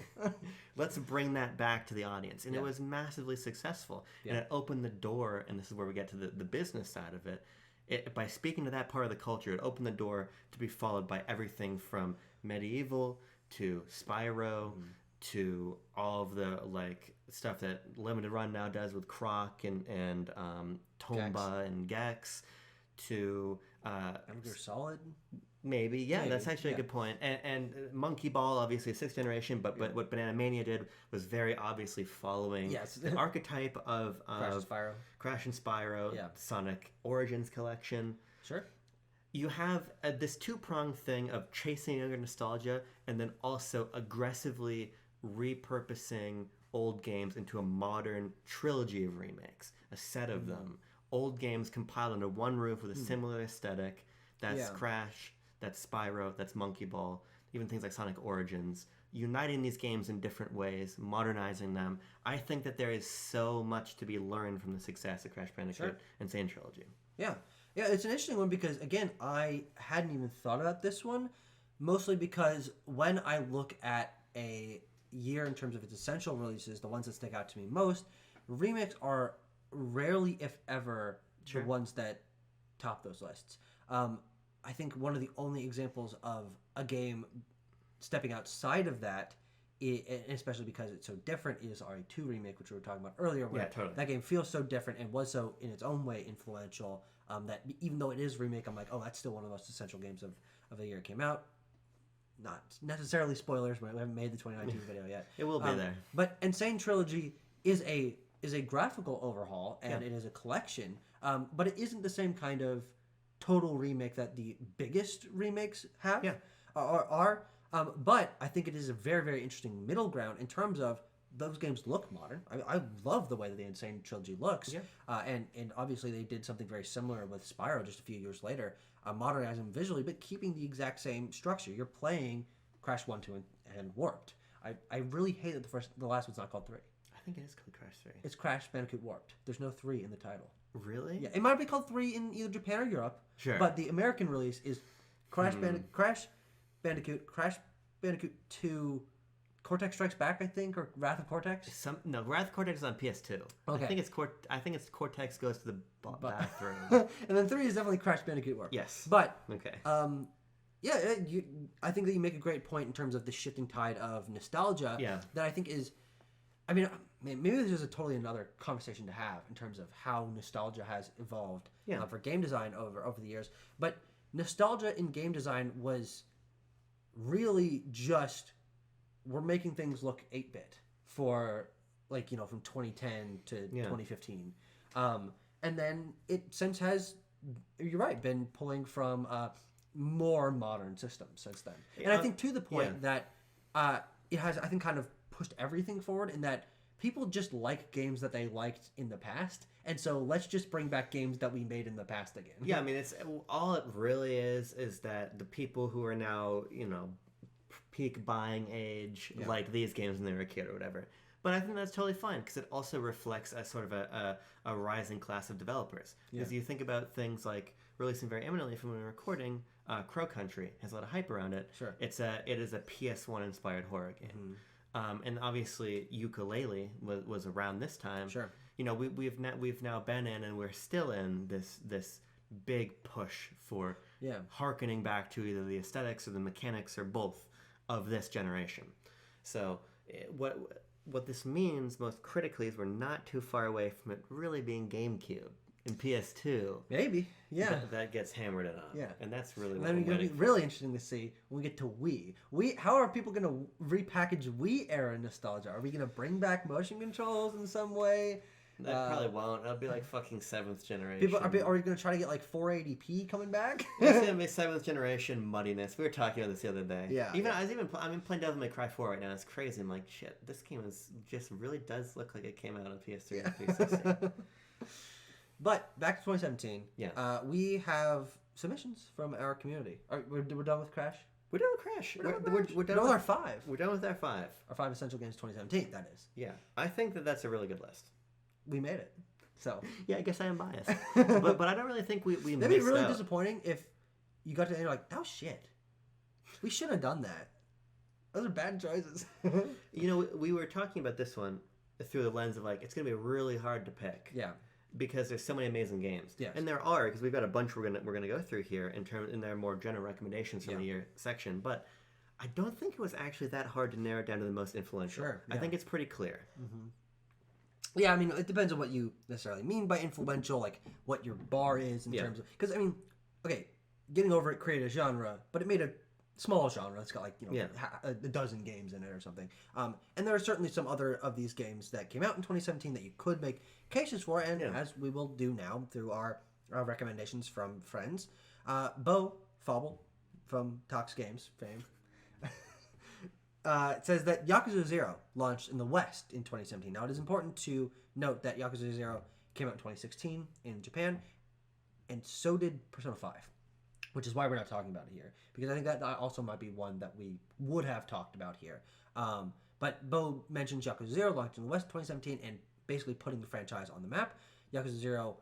B: Let's bring that back to the audience, and it was massively successful, and it opened the door. And this is where we get to the business side of it. By speaking to that part of the culture, it opened the door to be followed by everything from Medieval to Spyro to all of the stuff that Limited Run now does with Croc and Tomba and Gex to
A: Metal Gear Solid.
B: Maybe. That's actually a good point. And Monkey Ball, obviously, sixth generation, but what Banana Mania did was very obviously following the archetype of Crash and Spyro, Sonic Origins Collection.
A: Sure.
B: You have this two-pronged thing of chasing younger nostalgia and then also aggressively repurposing old games into a modern trilogy of remakes, a set of them. Old games compiled under one roof with a similar aesthetic. That's Crash, that's Spyro, that's Monkey Ball, even things like Sonic Origins. Uniting these games in different ways, modernizing them. I think that there is so much to be learned from the success of Crash Bandicoot Insane Trilogy.
A: Yeah, it's an interesting one because, again, I hadn't even thought about this one, mostly because when I look at a year in terms of its essential releases, the ones that stick out to me most, remakes are rarely, if ever, the ones that top those lists. I think one of the only examples of a game stepping outside of that, especially because it's so different, is RE2 Remake, which we were talking about earlier, where that game feels so different and was so, in its own way, influential, that even though it is remake, I'm like, oh, that's still one of the most essential games of the year it came out. Not necessarily spoilers, but we haven't made the 2019 video yet.
B: It will be there.
A: But Insane Trilogy is a graphical overhaul, and it is a collection, but it isn't the same kind of total remake that the biggest remakes have are. But I think it is a very, very interesting middle ground in terms of those games look modern. I love the way that the Insane Trilogy looks. And obviously they did something very similar with Spyro just a few years later, modernizing them visually, but keeping the exact same structure. You're playing Crash 1, 2, and Warped. I really hate that the last one's not called 3.
B: I think it is called Crash 3.
A: It's Crash Bandicoot Warped. There's no 3 in the title.
B: Really?
A: Yeah, it might be called 3 in either Japan or Europe.
B: Sure.
A: But the American release is Crash Bandicoot 2, Cortex Strikes Back, I think, or Wrath of Cortex.
B: Wrath of Cortex is on PS2.
A: Okay.
B: I think it's Cortex goes to the bathroom.
A: And then 3 is definitely Crash Bandicoot Warped.
B: Yes.
A: But
B: okay.
A: I think that you make a great point in terms of the shifting tide of nostalgia.
B: Yeah.
A: That I think is, I mean, maybe this is totally another conversation to have in terms of how nostalgia has evolved for game design over the years. But nostalgia in game design was really just we're making things look 8-bit for like from 2010 to 2015, and then it since has, you're right, been pulling from more modern systems since then. And I think to the point that it has, I think, kind of pushed everything forward in that people just like games that they liked in the past, and so let's just bring back games that we made in the past again.
B: Yeah, I mean, it's all it really is that the people who are now peak buying age like these games when they were a kid or whatever. But I think that's totally fine because it also reflects a sort of a rising class of developers. Because you think about things like releasing very imminently from when we're recording, Crow Country has a lot of hype around it.
A: Sure.
B: It is a PS1 inspired horror game. And obviously Yooka-Laylee was around this time.
A: Sure.
B: We've now been in, and we're still in this big push for harkening back to either the aesthetics or the mechanics or both of this generation. So what this means most critically is we're not too far away from it really being GameCube and PS2.
A: Maybe, yeah.
B: That gets hammered in on.
A: Yeah.
B: And that's really
A: what it's going to be really interesting to see when we get to Wii. How are people going to repackage Wii era nostalgia? Are we going to bring back motion controls in some way?
B: That probably won't. It'll be like fucking 7th generation.
A: Are we going to try to get like 480p coming back?
B: It's going to be 7th generation muddiness. We were talking about this the other day.
A: Yeah.
B: I'm playing Devil May Cry 4 right now. It's crazy. I'm like, shit, this game just really does look like it came out on PS3 and 360.
A: But back to 2017.
B: Yeah.
A: We have submissions from our community. We're done with Crash?
B: We're done with Crash.
A: We're done with our 5.
B: We're done with our 5.
A: Our 5 essential games 2017, that is.
B: Yeah. I think that's a really good list.
A: We made it. So
B: yeah, I guess I am biased. but I don't really think we
A: That'd be really disappointing if you got to the end, you're like, that was shit. We shouldn't have done that. Those are bad choices.
B: We were talking about this one through the lens of like, it's going to be really hard to pick.
A: Yeah.
B: Because there's so many amazing games.
A: Yes.
B: And there are, because we've got a bunch we're gonna go through here in their more general recommendations from the year section. But I don't think it was actually that hard to narrow it down to the most influential.
A: Sure. Yeah.
B: I think it's pretty clear.
A: Mm-hmm. Yeah, I mean, it depends on what you necessarily mean by influential, like what your bar is in terms of... Because, I mean, okay, Getting Over It created a genre, but it made a small genre. It's got, like, a dozen games in it or something. And there are certainly some other of these games that came out in 2017 that you could make cases for, and as we will do now through our recommendations from friends. Bo Fauble from Tox Games fame it says that Yakuza 0 launched in the West in 2017. Now, it is important to note that Yakuza 0 came out in 2016 in Japan, and so did Persona 5, which is why we're not talking about it here, because I think that also might be one that we would have talked about here. But Bo mentions Yakuza 0 launched in the West 2017 and basically putting the franchise on the map. Yakuza 0,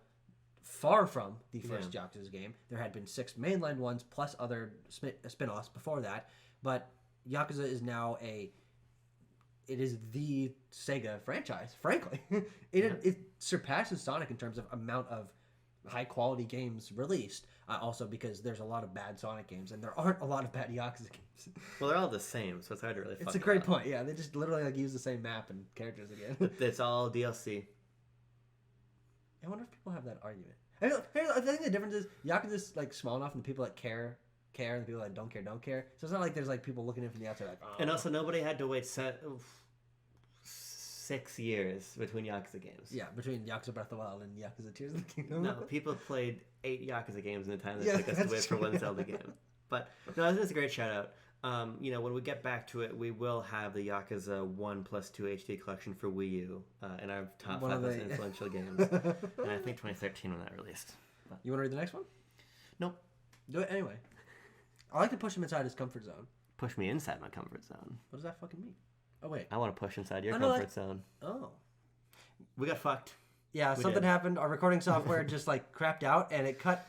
A: far from the first Yakuza game. There had been 6 mainline ones plus other spin-offs before that, but Yakuza is now it is the Sega franchise, frankly. It surpasses Sonic in terms of amount of high-quality games released, also because there's a lot of bad Sonic games, and there aren't a lot of bad Yakuza games.
B: Well, they're all the same, so it's hard to really fuck
A: It's a great point, yeah. They just literally use the same map and characters again.
B: It's all DLC.
A: I wonder if people have that argument. I think the difference is Yakuza's like small enough, and the people that care, and the people that don't care. So it's not like there's like people looking in from the outside like, oh.
B: And also, nobody had to wait 6 years between Yakuza games.
A: Yeah, between Yakuza Breath of the Wild and Yakuza Tears of the Kingdom.
B: No, people played 8 Yakuza games in the time that took us to wait for one Zelda game. But no, this is a great shout out. When we get back to it, we will have the Yakuza 1+2 HD collection for Wii U in our top 5 most influential games. And I think 2013 when that released. But...
A: You want to read the next one?
B: Nope.
A: Do it anyway. I like to push him inside his comfort zone.
B: Push me inside my comfort zone.
A: What does that fucking mean? Oh, wait.
B: I want to push inside your comfort zone.
A: Oh.
B: We got fucked.
A: Yeah, something happened. Our recording software just, crapped out, and it cut,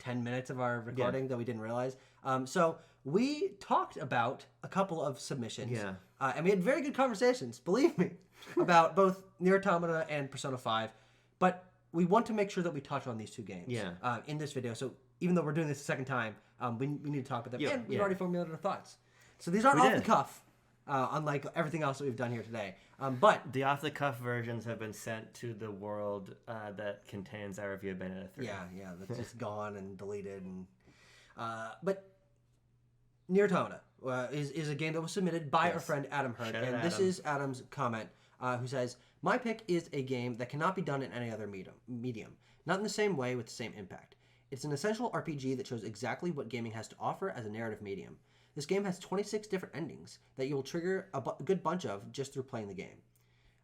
A: 10 minutes of our recording that we didn't realize. So we talked about a couple of submissions.
B: Yeah.
A: And we had very good conversations, believe me, about both Nier Automata and Persona 5. But we want to make sure that we touch on these two games in this video. So even though we're doing this a second time, we need to talk about them. And we've already formulated our thoughts. So these aren't off the cuff. unlike everything else that we've done here today. But
B: The off-the-cuff versions have been sent to the world that contains our review of Bayonetta 3.
A: yeah, that's just gone and deleted. And but Nier Automata is a game that was submitted by our friend Adam Hurd, and this is Adam's comment, who says, "My pick is a game that cannot be done in any other medium, not in the same way with the same impact. It's an essential RPG that shows exactly what gaming has to offer as a narrative medium. This game has 26 different endings that you will trigger a good bunch of just through playing the game,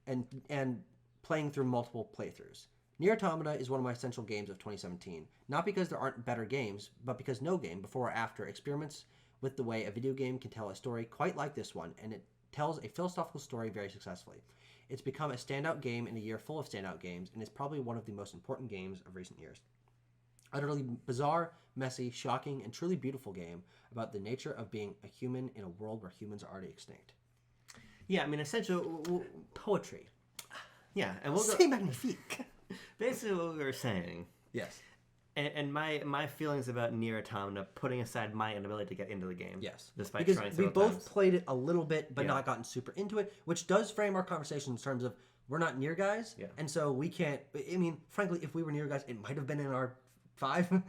A: and playing through multiple playthroughs. Nier Automata is one of my essential games of 2017, not because there aren't better games, but because no game, before or after, experiments with the way a video game can tell a story quite like this one, and it tells a philosophical story very successfully. It's become a standout game in a year full of standout games, and is probably one of the most important games of recent years. Utterly bizarre, messy, shocking, and truly beautiful game about the nature of being a human in a world where humans are already extinct."
B: Yeah, I mean, essentially,
A: Poetry.
B: yeah, and we'll go...
A: C'est magnifique.
B: Basically, what we were saying,
A: Yes.
B: and my feelings about Nier Automata, putting aside my inability to get into the game,
A: Yes.
B: despite
A: because
B: trying
A: we
B: several
A: both
B: times.
A: played it a little bit, but not gotten super into it, which does frame our conversation in terms of we're not Nier guys, and so we can't. I mean, frankly, if we were Nier guys, it might have been in our 5,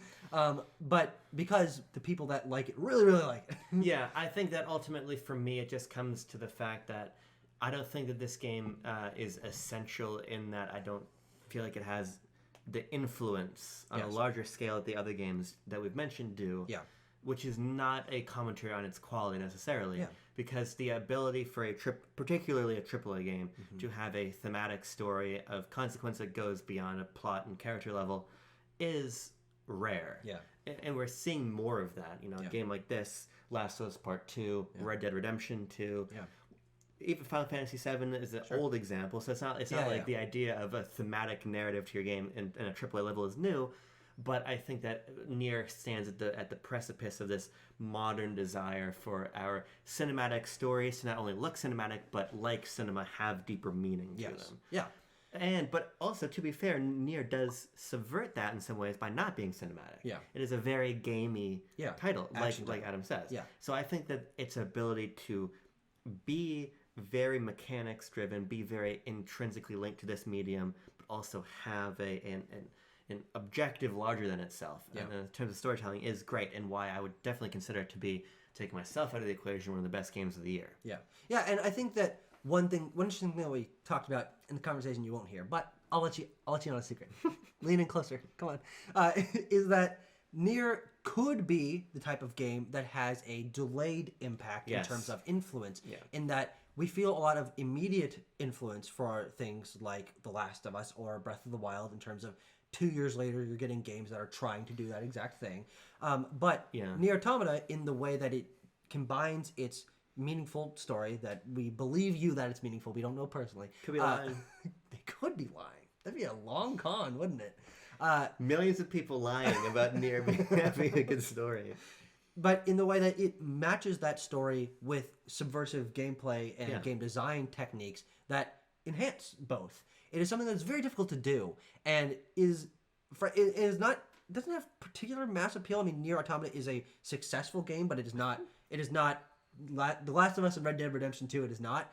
A: but because the people that like it really, really like it.
B: Yeah, I think that ultimately for me it just comes to the fact that I don't think that this game is essential in that I don't feel like it has the influence on a larger scale that the other games that we've mentioned do.
A: Yeah.
B: Which is not a commentary on its quality necessarily, because the ability for particularly a AAA game, to have a thematic story of consequence that goes beyond a plot and character level is rare.
A: Yeah.
B: And we're seeing more of that. You know, a game like this, Last of Us Part 2, Red Dead Redemption 2.
A: Yeah.
B: Even Final Fantasy VII is an old example, so it's not like the idea of a thematic narrative to your game in a AAA level is new, but I think that Nier stands at the precipice of this modern desire for our cinematic stories to not only look cinematic, but like cinema, have deeper meaning to them.
A: Yeah.
B: But also, to be fair, Nier does subvert that in some ways by not being cinematic.
A: Yeah.
B: It is a very gamey title, like Adam says.
A: Yeah.
B: So I think that its ability to be very mechanics driven, be very intrinsically linked to this medium, but also have an objective larger than itself in terms of storytelling is great, and why I would definitely consider it to be, taking myself out of the equation, one of the best games of the year.
A: Yeah, and I think that one interesting thing that we talked about in the conversation you won't hear, but I'll let you know a secret. Lean in closer. Come on. Is that Nier could be the type of game that has a delayed impact in terms of influence, in that we feel a lot of immediate influence for things like The Last of Us or Breath of the Wild, in terms of 2 years later you're getting games that are trying to do that exact thing. But Nier Automata, in the way that it combines its meaningful story, that we believe you that it's meaningful, we don't know personally.
B: Could be lying.
A: They could be lying. That'd be a long con, wouldn't it?
B: Millions of people lying about Nier having a good story.
A: But in the way that it matches that story with subversive gameplay and game design techniques that enhance both. It is something that's very difficult to do, and doesn't have particular mass appeal. I mean, Nier Automata is a successful game, but it is not The Last of Us and Red Dead Redemption 2. It is not.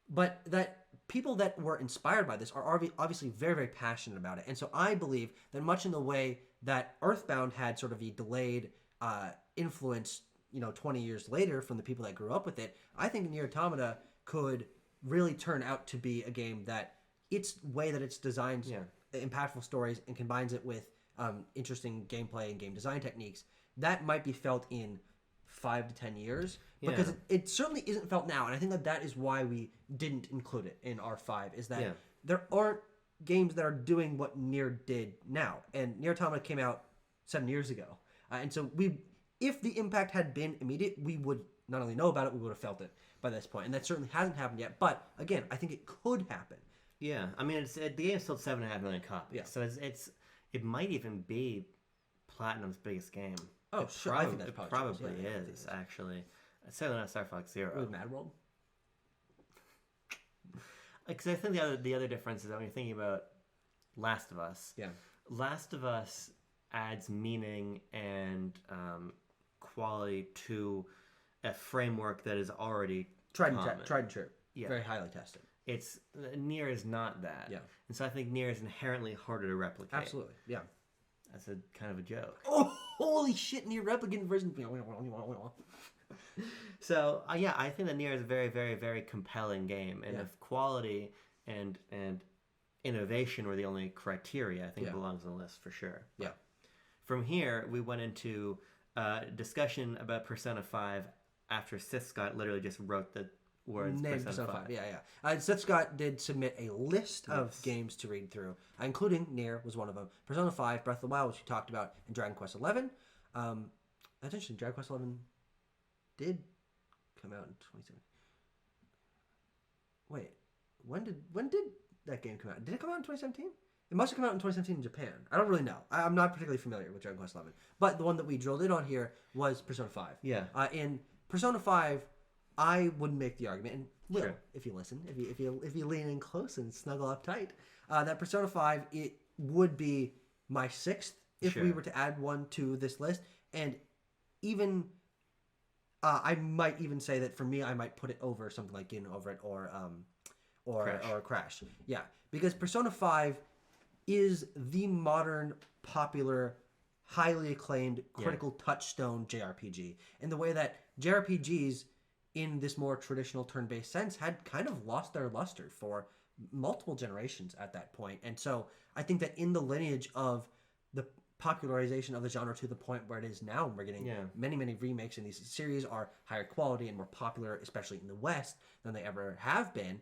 A: But that people that were inspired by this are obviously very, very passionate about it. And so I believe that much in the way that Earthbound had sort of a delayed influence, 20 years later from the people that grew up with it, I think Nier Automata could really turn out to be a game that its way that it's designed impactful stories and combines it with interesting gameplay and game design techniques, that might be felt in 5 to 10 years, because it certainly isn't felt now. And I think that is why we didn't include it in our 5, is that there aren't games that are doing what Nier did now. And Nier Automata came out 7 years ago. And so if the impact had been immediate, we would not only know about it, we would have felt it by this point. And that certainly hasn't happened yet. But again, I think it could happen.
B: Yeah, I mean, the game sold 7.5 million copies. Yeah. So it might even be Platinum's biggest game.
A: Oh, sure. I think that's
B: it probably is, actually. It's certainly not Star Fox Zero.
A: With Mad World?
B: Because I think the other difference is that when you're thinking about Last of Us, Last of Us adds meaning and quality to a framework that is already
A: tried
B: common.
A: and true.
B: Yeah.
A: Very highly tested.
B: It's Nier is not that.
A: Yeah.
B: And so I think Nier is inherently harder to replicate.
A: Absolutely. Yeah.
B: That's a kind of a joke.
A: Oh, holy shit! Nier Replicant version.
B: So yeah, I think that Nier is a very, very, very compelling game, and if quality and innovation were the only criteria, I think it belongs on the list for sure.
A: Yeah.
B: From here, we went into discussion about Persona 5 after Sith Scott literally just wrote the words Persona 5.
A: Yeah. Seth Scott did submit a list of games to read through, including Nier was one of them. Persona 5, Breath of the Wild, which we talked about, and Dragon Quest 11. That's interesting. Dragon Quest 11 did come out in 2017. Wait, when did that game come out? Did it come out in 2017? It must have come out in 2017 in Japan. I don't really know. I'm not particularly familiar with Dragon Quest 11. But the one that we drilled in on here was Persona 5.
B: Yeah.
A: In Persona 5, I would make the argument, and will,
B: Sure.
A: if you listen, if you lean in close and snuggle up tight, that Persona 5, it would be my 6th if we were to add one to this list. And even, I might even say that for me, I might put it over something like Get Over It or Crash. Yeah, because Persona 5 is the modern, popular, highly acclaimed, critical touchstone JRPG. In the way that JRPGs, in this more traditional turn-based sense, had kind of lost their luster for multiple generations at that point. And so I think that in the lineage of the popularization of the genre to the point where it is now, we're getting many, many remakes, and these series are higher quality and more popular, especially in the West, than they ever have been.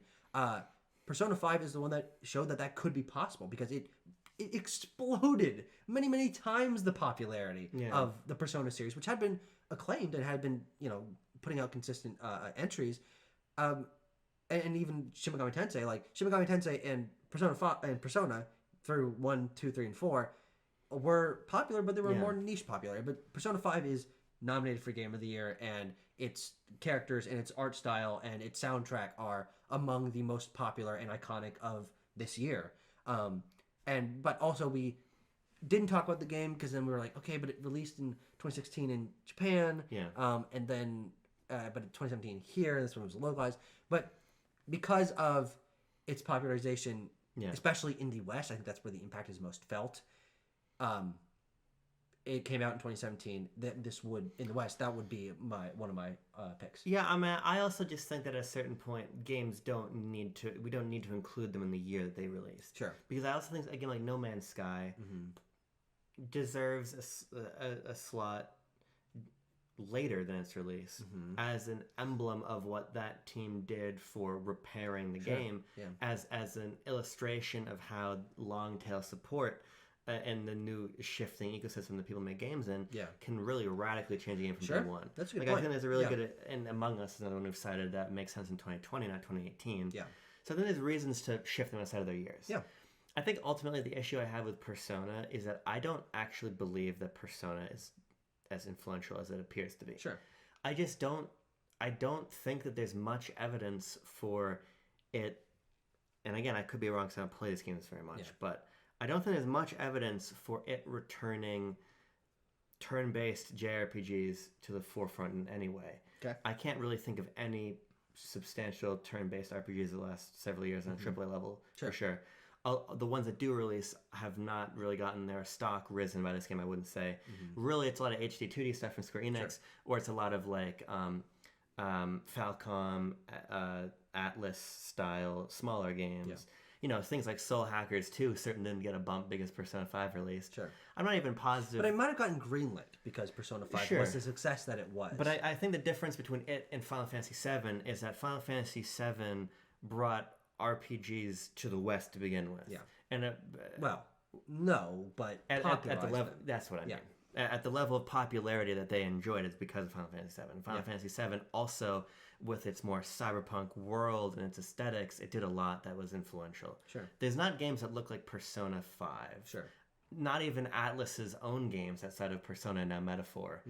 A: Persona 5 is the one that showed that could be possible, because it exploded many, many times the popularity of the Persona series, which had been acclaimed and had been, putting out consistent entries. And even Shin Megami Tensei, like Shin Megami Tensei and Persona through 1, 2, 3, and 4 were popular, but they were more niche popular. But Persona 5 is nominated for Game of the Year, and its characters and its art style and its soundtrack are among the most popular and iconic of this year. But also we didn't talk about the game because then we were like, okay, but it released in 2016 in Japan, and then but in 2017 here, this one was localized. But because of its popularization, especially in the West, I think that's where the impact is most felt. It came out in 2017. This would, in the West, that would be one of my picks.
B: Yeah, I mean, I also just think that at a certain point, games we don't need to include them in the year that they released.
A: Sure.
B: Because I also think, again, like No Man's Sky deserves a slot later than its release as an emblem of what that team did for repairing the game, as an illustration of how long tail support and the new shifting ecosystem that people make games in can really radically change the game from day one.
A: That's a good
B: point.
A: point.
B: I think there's a really good, and Among Us is another one we've cited that makes sense in 2020, not 2018.
A: Yeah.
B: So I think there's reasons to shift them outside of their years.
A: Yeah.
B: I think ultimately the issue I have with Persona is that I don't actually believe that Persona is as influential as it appears to be.
A: Sure.
B: I don't think that there's much evidence for it, and again, I could be wrong because I don't play this game very much, but I don't think there's much evidence for it returning turn-based JRPGs to the forefront in any way.
A: Okay.
B: I can't really think of any substantial turn-based RPGs the last several years on a AAA level, for sure. The ones that do release have not really gotten their stock risen by this game, I wouldn't say. Really, it's a lot of HD 2D stuff from Square Enix, or it's a lot of like Falcom, Atlas-style smaller games. Things like Soul Hackers 2 certainly didn't get a bump because Persona 5 released.
A: Sure.
B: I'm not even positive.
A: But it might have gotten greenlit because Persona 5 was the success that it was.
B: But I think the difference between it and Final Fantasy 7 is that Final Fantasy 7 brought RPGs to the West to begin with.
A: Yeah.
B: And
A: no, but
B: at the level, that's what I mean. At the level of popularity that they enjoyed, it's because of Final Fantasy 7. Final Fantasy 7 also, with its more cyberpunk world and its aesthetics, it did a lot that was influential.
A: Sure.
B: There's not games that look like Persona 5.
A: Sure.
B: Not even Atlas's own games outside of Persona and now Metaphor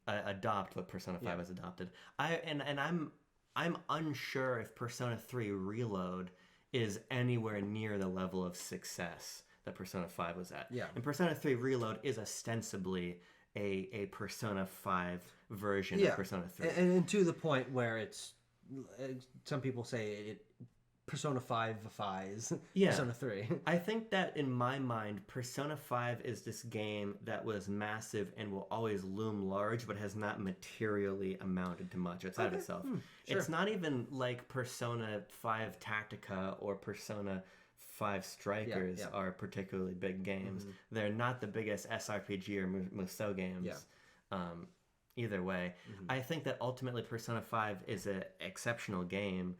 B: adopt what Persona 5 has adopted. I'm unsure if Persona 3 Reload is anywhere near the level of success that Persona 5 was at.
A: Yeah.
B: And Persona 3 Reload is ostensibly a Persona 5 version of Persona 3.
A: And to the point where it's some people say it Persona 5-ifies Persona 3.
B: I think that in my mind, Persona 5 is this game that was massive and will always loom large, but has not materially amounted to much outside of itself.
A: Sure.
B: It's not even like Persona 5 Tactica or Persona 5 Strikers are particularly big games. They're not the biggest SRPG or Musou games. Either way, I think that ultimately Persona 5 is an exceptional game.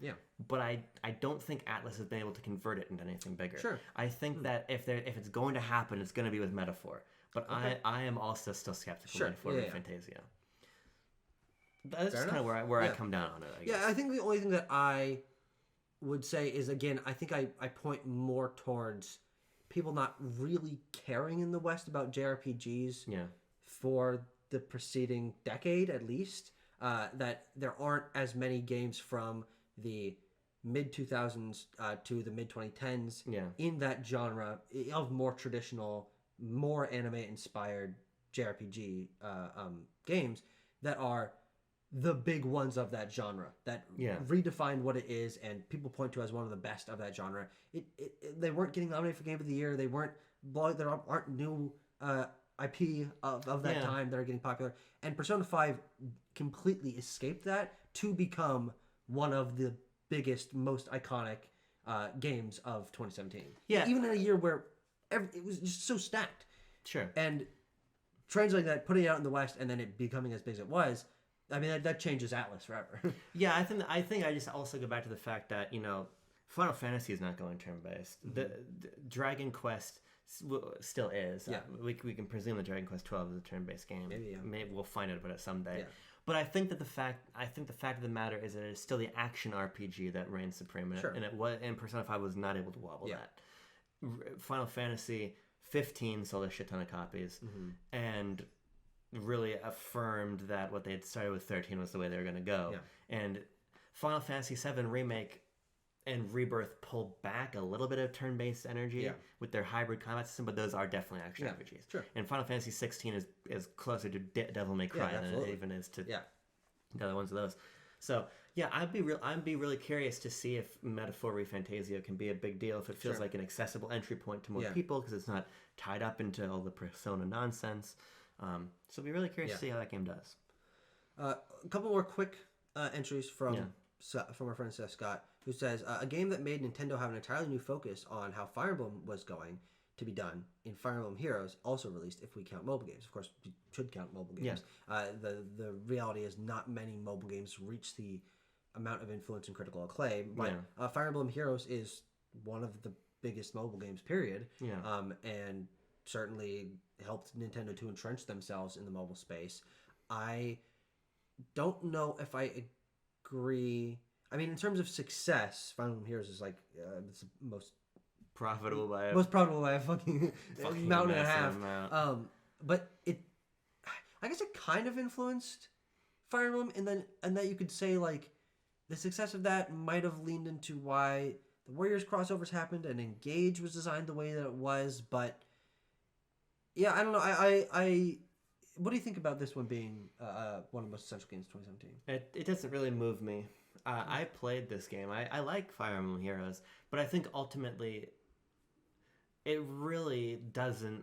B: But I don't think Atlas has been able to convert it into anything bigger.
A: Sure.
B: I think that if it's going to happen, it's going to be with Metaphor. But I am also still skeptical of Metaphor and Fantasia. That's just kind of where I come down on it, I guess.
A: Yeah, I think the only thing that I would say is, again, I think I point more towards people not really caring in the West about JRPGs for the preceding decade, at least. That there aren't as many games from the mid-2000s to the mid-2010s in that genre of more traditional, more anime-inspired JRPG games that are the big ones of that genre that redefined what it is, and people point to as one of the best of that genre. They weren't getting nominated for Game of the Year. They weren't. There aren't new IP of that time that are getting popular. And Persona 5 completely escaped that to become one of the biggest, most iconic games of 2017.
B: Yeah,
A: even in a year where it was just so stacked.
B: Sure.
A: And translating that, putting it out in the West, and then it becoming as big as it was. I mean, that changes Atlas forever.
B: Yeah, I think I just also go back to the fact that, Final Fantasy is not going turn-based. The Dragon Quest still is. We can presume that Dragon Quest 12 is a turn-based game. Maybe we'll find out about it someday. Yeah. But I think the fact of the matter is that it is still the action RPG that reigns supreme, and Persona 5 was not able to wobble that. Final Fantasy 15 sold a shit ton of copies, and really affirmed that what they had started with 13 was the way they were going to go. And Final Fantasy 7 Remake and Rebirth pull back a little bit of turn-based energy with their hybrid combat system, but those are definitely action RPGs. Sure. And Final Fantasy 16 is closer to Devil May Cry than it even is to the other ones of those. So I'd be really curious to see if Metaphor ReFantazio can be a big deal, if it feels like an accessible entry point to more people, because it's not tied up into all the Persona nonsense. So I'd be really curious to see how that game does.
A: A couple more quick entries from our friend Seth Scott, who says, a game that made Nintendo have an entirely new focus on how Fire Emblem was going to be done in Fire Emblem Heroes, also released if we count mobile games. Of course, we should count mobile games. The reality is not many mobile games reach the amount of influence and critical acclaim. But Fire Emblem Heroes is one of the biggest mobile games, period. And certainly helped Nintendo to entrench themselves in the mobile space. I don't know if I agree. I mean, in terms of success, Fire Emblem Heroes is like it's the most profitable by a fucking mountain and a half. But I guess it kind of influenced Fire Emblem, and that you could say like the success of that might have leaned into why the Warriors crossovers happened and Engage was designed the way that it was. But yeah, I don't know. I what do you think about this one being one of the most essential games of 2017?
B: It doesn't really move me. I played this game. I like Fire Emblem Heroes, but I think ultimately it really doesn't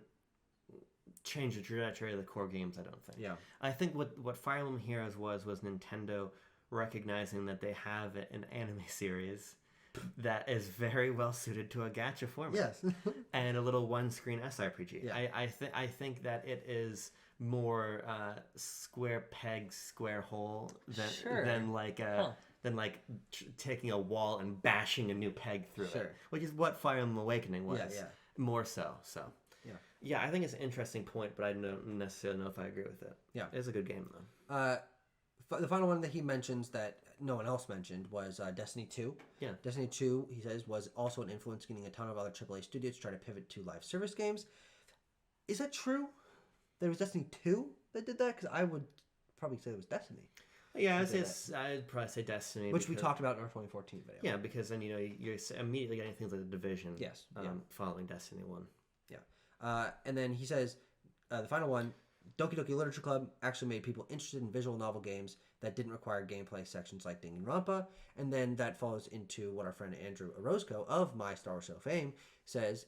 B: change the trajectory of the core games, I don't think.
A: Yeah.
B: I think what Fire Emblem Heroes was Nintendo recognizing that they have an anime series that is very well suited to a gacha format.
A: Yes.
B: And a little one-screen SRPG.
A: Yeah.
B: I think that it is more square peg, square hole than taking a wall and bashing a new peg through it, which is what Fire Emblem Awakening was. More so. Yeah, I think it's an interesting point, but I don't necessarily know if I agree with it. Yeah, it's a good game though.
A: The final one that he mentions that no one else mentioned was Destiny 2.
B: Yeah.
A: Destiny 2, he says, was also an influence, getting a ton of other AAA studios to try to pivot to live service games. Is that true? There was Destiny 2 that did that? Because I would probably say it was Destiny.
B: Yeah, I'd probably say Destiny.
A: Which we talked about in our 2014 video.
B: Yeah, because then, you're immediately getting things like The Division.
A: Yes.
B: Following Destiny 1.
A: Yeah. And then he says, the final one, Doki Doki Literature Club actually made people interested in visual novel games that didn't require gameplay sections like Danganronpa, and then that follows into what our friend Andrew Orozco of My Star Wars Show fame says,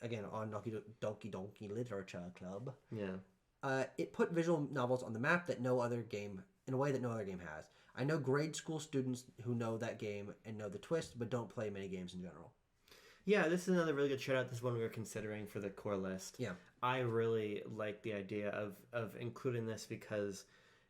A: again, on Doki Doki Literature Club.
B: Yeah.
A: It put visual novels on the map that no other game, in a way that no other game has. I know grade school students who know that game and know the twist, but don't play many games in general.
B: Yeah, this is another really good shout out. This is one we were considering for the core list.
A: Yeah.
B: I really like the idea of including this because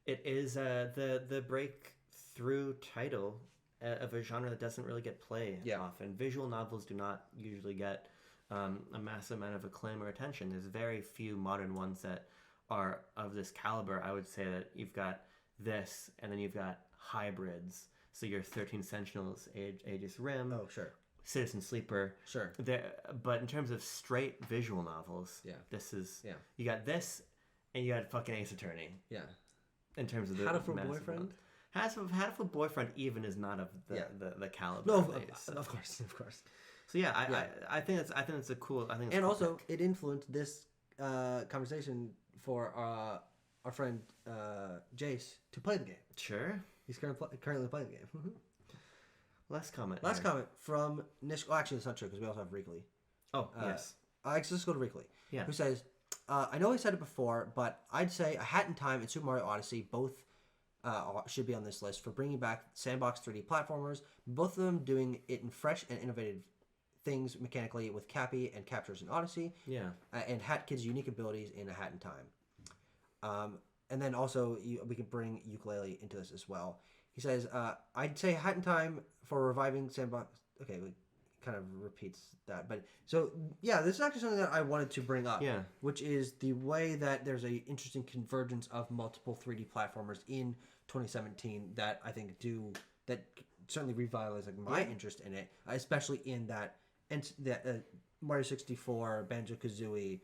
B: it is the breakthrough title of a genre that doesn't really get played often. Visual novels do not usually get a massive amount of acclaim or attention. There's very few modern ones that are of this caliber. I would say that you've got this, and then you've got hybrids. So your 13 Sentinels, Aegis Rim.
A: Oh, sure.
B: Citizen Sleeper.
A: Sure.
B: But in terms of straight visual novels, this is... Yeah. You got this, and you got fucking Ace Attorney.
A: Yeah.
B: In terms of the...
A: Hatoful Boyfriend?
B: Hatoful Boyfriend even is not of the caliber.
A: No, of course.
B: So I think it's a cool...
A: and also, it influenced this conversation for our friend Jace to play the game.
B: Sure.
A: He's currently playing the game.
B: Last comment
A: from Nish. Well, actually, it's not true because we also have Reekley.
B: Oh, yes.
A: Actually, let's go to Reekley.
B: Yeah.
A: Who says, I know I said it before, but I'd say A Hat in Time and Super Mario Odyssey both should be on this list for bringing back sandbox 3D platformers. Both of them doing it in fresh and innovative things mechanically with Cappy and Captures in Odyssey.
B: Yeah.
A: And Hat Kid's unique abilities in A Hat in Time. And then also, we could bring Yooka-Laylee into this as well. He says, I'd say Hat in Time for reviving sandbox. Okay, it kind of repeats that. But so, yeah, this is actually something that I wanted to bring up.
B: Yeah.
A: Which is the way that there's a interesting convergence of multiple 3D platformers in 2017 that I think that certainly revitalize my interest in it, especially in that Mario 64, Banjo-Kazooie,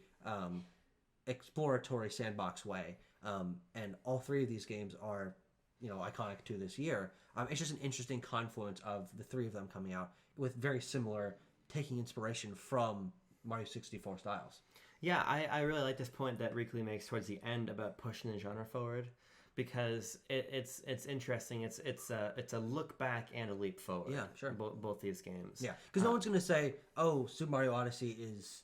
A: exploratory sandbox way. And all three of these games are, iconic to this year. It's just an interesting confluence of the three of them coming out with very similar, taking inspiration from Mario 64 styles.
B: Yeah, I really like this point that Reekley makes towards the end about pushing the genre forward, because it's interesting. It's a look back and a leap forward.
A: Yeah, sure.
B: Both these games.
A: Yeah, because no one's gonna say, "Oh, Super Mario Odyssey is,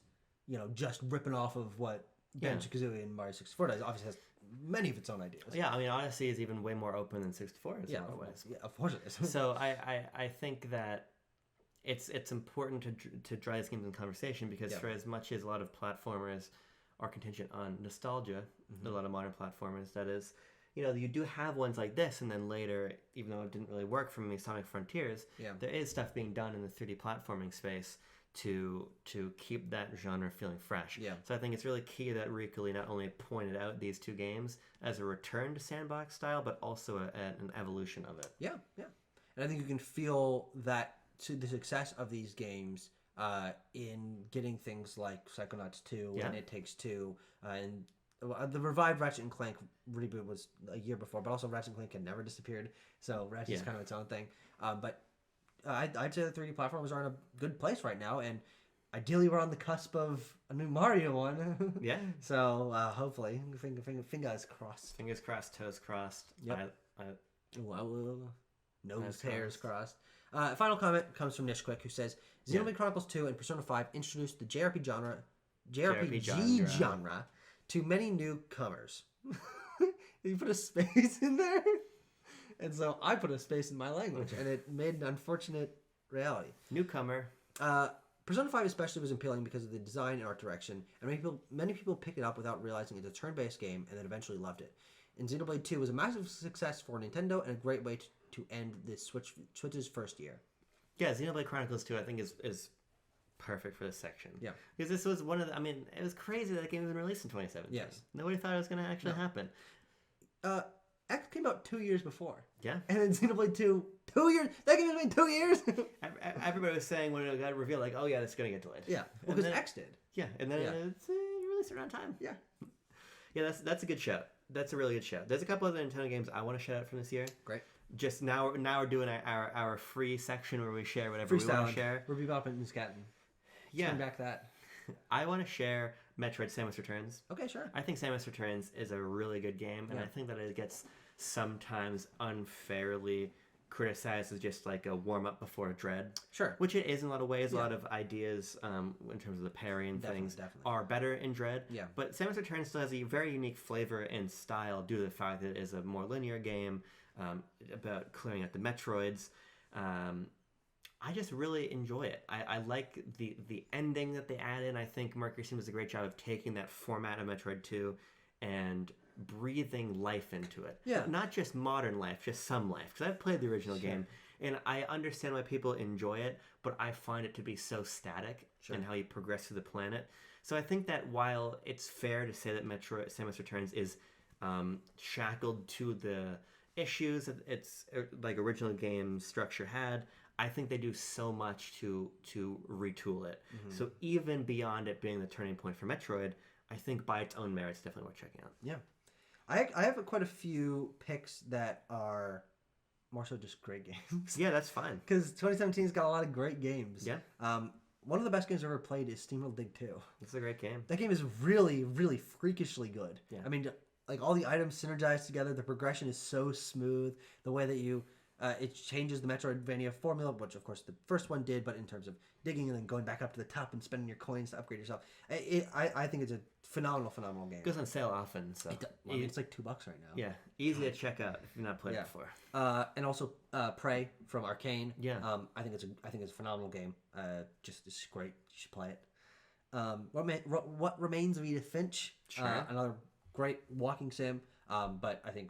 A: just ripping off of what Banjo-Kazooie and Mario 64 does." It obviously has many of its own ideas.
B: Yeah, I mean, Odyssey is even way more open than 64 is.
A: Yeah, of course it is.
B: So I think that it's important to draw these games in conversation, because for as much as a lot of platformers are contingent on nostalgia, a lot of modern platformers, that is, you do have ones like this, and then later, even though it didn't really work for me, Sonic Frontiers, there is stuff being done in the 3D platforming space to keep that genre feeling fresh.
A: Yeah.
B: So I think it's really key that Reekley not only pointed out these two games as a return to sandbox style, but also an evolution of it.
A: Yeah. And I think you can feel that to the success of these games in getting things like Psychonauts 2 and It Takes Two, and the revived Ratchet and Clank reboot was a year before, but also Ratchet and Clank had never disappeared, so Ratchet is kind of its own thing. But I'd say the 3D platforms are in a good place right now, and ideally we're on the cusp of a new Mario one.
B: Yeah.
A: So hopefully, fingers crossed.
B: Fingers crossed, toes crossed.
A: Yep. Nose hairs crossed. Final comment comes from Nishquick, who says, Xenoblade Chronicles 2 and Persona 5 introduced the JRPG genre to many newcomers. You put a space in there? And so I put a space in my language, and it made an unfortunate reality.
B: Newcomer.
A: Persona 5 especially was appealing because of the design and art direction, and many people picked it up without realizing it's a turn-based game, and then eventually loved it. And Xenoblade 2 was a massive success for Nintendo and a great way to end the Switch's first year.
B: Yeah, Xenoblade Chronicles 2 I think is perfect for this section.
A: Yeah.
B: Because this was one of the... I mean, it was crazy that game was released in 2017.
A: Yes.
B: Nobody thought it was going to actually happen.
A: X came out 2 years before.
B: Yeah.
A: And then Xenoblade 2, 2 years? That game has been 2 years?
B: Everybody was saying when it got revealed, like, oh yeah, it's going to get delayed.
A: Yeah. Well, because X did.
B: Yeah, and then it's released around time.
A: Yeah.
B: Yeah, that's a good shout. That's a really good shout. There's a couple other Nintendo games I want to shout out from this year.
A: Great.
B: Just now we're doing our free section where we share whatever we want to share.
A: We're bebopping and scatting.
B: Yeah.
A: Turn back that.
B: I want to share Metroid Samus Returns.
A: Okay, sure.
B: I think Samus Returns is a really good game, and
A: Yeah.
B: I think that it gets sometimes unfairly criticized as just like a warm-up before Dread.
A: Sure.
B: Which it is in a lot of ways.
A: Yeah.
B: A lot of ideas in terms of the parry and things
A: Definitely.
B: are better in Dread.
A: Yeah.
B: But Samus Returns still has a very unique flavor and style due to the fact that it is a more linear game about clearing out the Metroids. I just really enjoy it. I like the ending that they add in. I think Mercury Steam does a great job of taking that format of Metroid 2 and breathing life into it.
A: Yeah.
B: Not just modern life, just some life. Because I've played the original game, and I understand why people enjoy it, but I find it to be so static in how you progress through the planet. So I think that while it's fair to say that Samus Returns is shackled to the issues that its like original game structure had, I think they do so much to retool it. So even beyond it being the turning point for Metroid, I think by its own merits, definitely worth checking out.
A: Yeah. I have quite a few picks that are more so just great games.
B: Yeah, that's fine.
A: Because 2017's got a lot of great games.
B: Yeah.
A: One of the best games I've ever played is SteamWorld Dig 2.
B: It's a great game.
A: That game is really, really freakishly good.
B: Yeah.
A: I mean, like all the items synergize together. The progression is so smooth. The way that you it changes the Metroidvania formula, which of course the first one did, but in terms of digging and then going back up to the top and spending your coins to upgrade yourself, I think it's a phenomenal game.
B: It goes on sale often, so
A: I mean, it's like $2 right now.
B: yeah, easy to check out if you've not played it before.
A: And also Prey from Arcane.
B: Yeah.
A: I think it's a phenomenal game. It's great. You should play it. What Remains of Edith Finch?
B: Sure.
A: Another great walking sim. But I think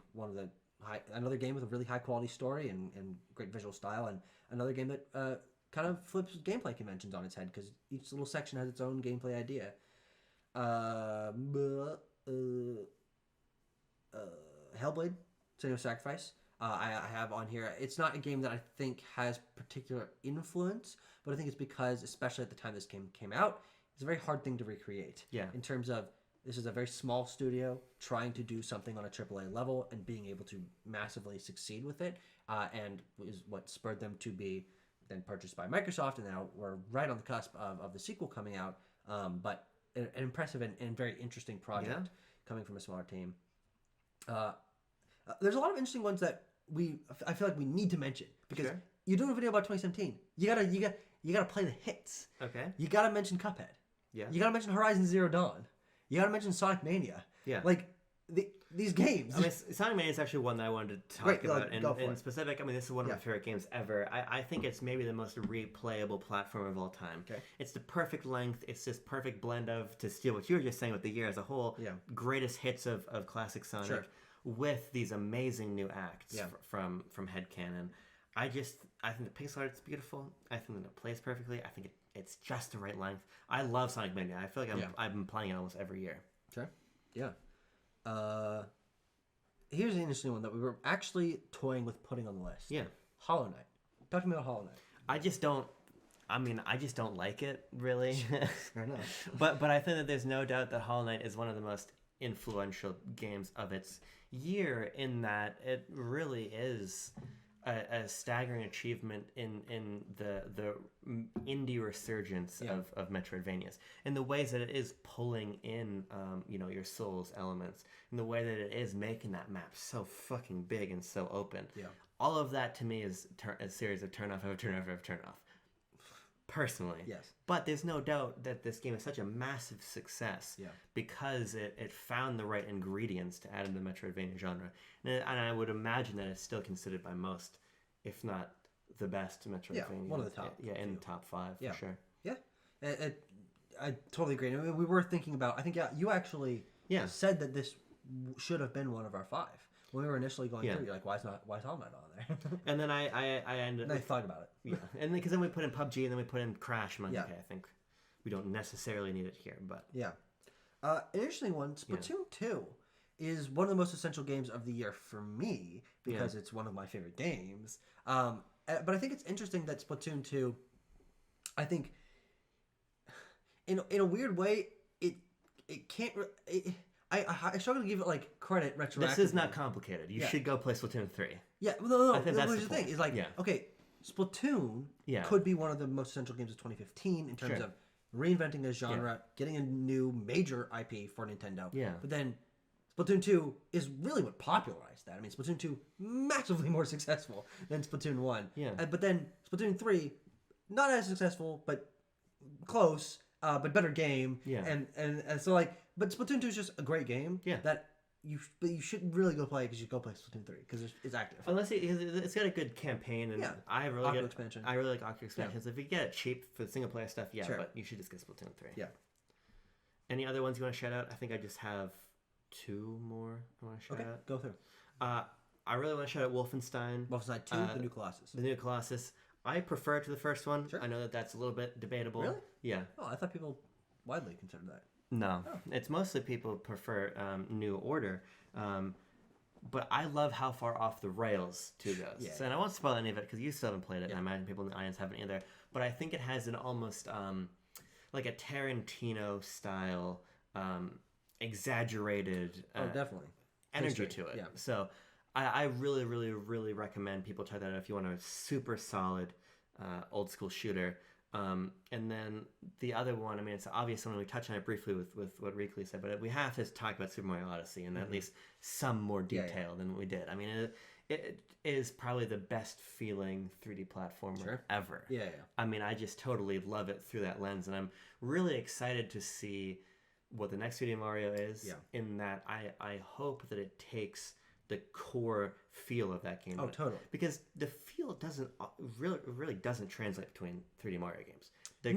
A: another game with a really high quality story and great visual style, and another game that kind of flips gameplay conventions on its head because each little section has its own gameplay idea. Hellblade: Senua's Sacrifice. I have on here. It's not a game that I think has particular influence, but I think it's because, especially at the time this game came out, it's a very hard thing to recreate.
B: Yeah.
A: In terms of, this is a very small studio trying to do something on a AAA level and being able to massively succeed with it, and is what spurred them to be then purchased by Microsoft, and now we're right on the cusp of the sequel coming out. But an impressive and very interesting project coming from a smaller team. There's a lot of interesting ones that I feel like we need to mention because you're doing a video about 2017. You gotta play the hits.
B: Okay.
A: You gotta mention Cuphead.
B: Yeah.
A: You gotta mention Horizon Zero Dawn. You gotta mention Sonic Mania.
B: Yeah.
A: Like these games.
B: I mean, Sonic Mania is actually one that I wanted to talk
A: Great,
B: about.
A: go for
B: In
A: it.
B: specific, I mean, this is one of my favorite games ever. I think it's maybe the most replayable platform of all time.
A: Okay.
B: It's the perfect length. It's this perfect blend of, to steal what you were just saying with the year as a whole, greatest hits of classic Sonic with these amazing new acts from headcanon. I think the pixel art's beautiful. I think that it plays perfectly. I think it's just the right length. I love Sonic Mania. I feel like I've been playing it almost every year.
A: Sure. Yeah. Here's an interesting one that we were actually toying with putting on the list.
B: Yeah.
A: Hollow Knight. Talk to me about Hollow Knight.
B: I just don't like it, really.
A: Fair enough.
B: But I think that there's no doubt that Hollow Knight is one of the most influential games of its year, in that it really is a staggering achievement in the indie resurgence of Metroidvanias, in the ways that it is pulling in your Souls elements, in the way that it is making that map so fucking big and so open.
A: Yeah.
B: All of that to me is a series of turn off after turn off after turn off. Personally.
A: Yes.
B: But there's no doubt that this game is such a massive success because it found the right ingredients to add into the Metroidvania genre. And I would imagine that it's still considered by most, if not the best Metroidvania.
A: Yeah, one of the top.
B: Yeah, in the top 5, for sure.
A: Yeah. I totally agree. I mean, we were thinking about, I think you actually said that this should have been one of our 5. When we were initially going through, you're like, why is Hollow Knight on there?
B: And then I ended up...
A: And I thought about it.
B: Yeah, and because then we put in PUBG, and then we put in Crash. I'm like, okay, I think we don't necessarily need it here, but...
A: Yeah. An interesting one, Splatoon 2 is one of the most essential games of the year for me because it's one of my favorite games. But I think it's interesting that Splatoon 2, I think, in a weird way, it can't... I struggle to give it like credit retroactively.
B: This is not complicated. You should go play Splatoon 3.
A: Yeah, no.
B: I think that's
A: the thing. Is like, okay, Splatoon could be one of the most essential games of 2015 in terms of reinventing a genre, getting a new major IP for Nintendo.
B: Yeah.
A: But then Splatoon 2 is really what popularized that. I mean, Splatoon 2 massively more successful than Splatoon 1.
B: Yeah.
A: But then Splatoon 3, not as successful, but close, but better game.
B: Yeah.
A: And so like, but Splatoon 2 is just a great game.
B: Yeah.
A: That you should really go play because you go play Splatoon 3 because it's active.
B: Unless it's got a good campaign, and
A: Yeah.
B: I really
A: Octo expansion.
B: I really like Octo expansions. If you get it cheap for the single player stuff, yeah,
A: Sure.
B: but you should just get Splatoon 3.
A: Yeah.
B: Any other ones you want to shout out? I think I just have 2 more I want to shout out.
A: Go through.
B: I really want to shout out Wolfenstein.
A: Wolfenstein 2, The New Colossus.
B: The New Colossus. I prefer it to the first one.
A: Sure.
B: I know that that's a little bit debatable.
A: Really?
B: Yeah.
A: Oh, I thought people widely considered that.
B: No, it's mostly people prefer New Order. But I love how far off the rails 2 goes.
A: Yeah.
B: So, and I won't spoil any of it because you still haven't played it, and I imagine people in the audience haven't either. But I think it has an almost like a Tarantino style, exaggerated
A: Definitely.
B: energy
A: History,
B: to it.
A: yeah.
B: So I really, really, really recommend people try that out if you want a super solid old school shooter. And then the other one, I mean, it's obvious when we touch on it briefly with what Reekley said, but we have to talk about Super Mario Odyssey in at least some more detail than we did. I mean, it is probably the best feeling 3D platformer ever.
A: Yeah.
B: I mean, I just totally love it through that lens, and I'm really excited to see what the next 3D Mario is.
A: Yeah.
B: In that, I hope that it takes the core feel of that game.
A: Oh, totally.
B: Because the feel doesn't really doesn't translate between 3D Mario games.
A: They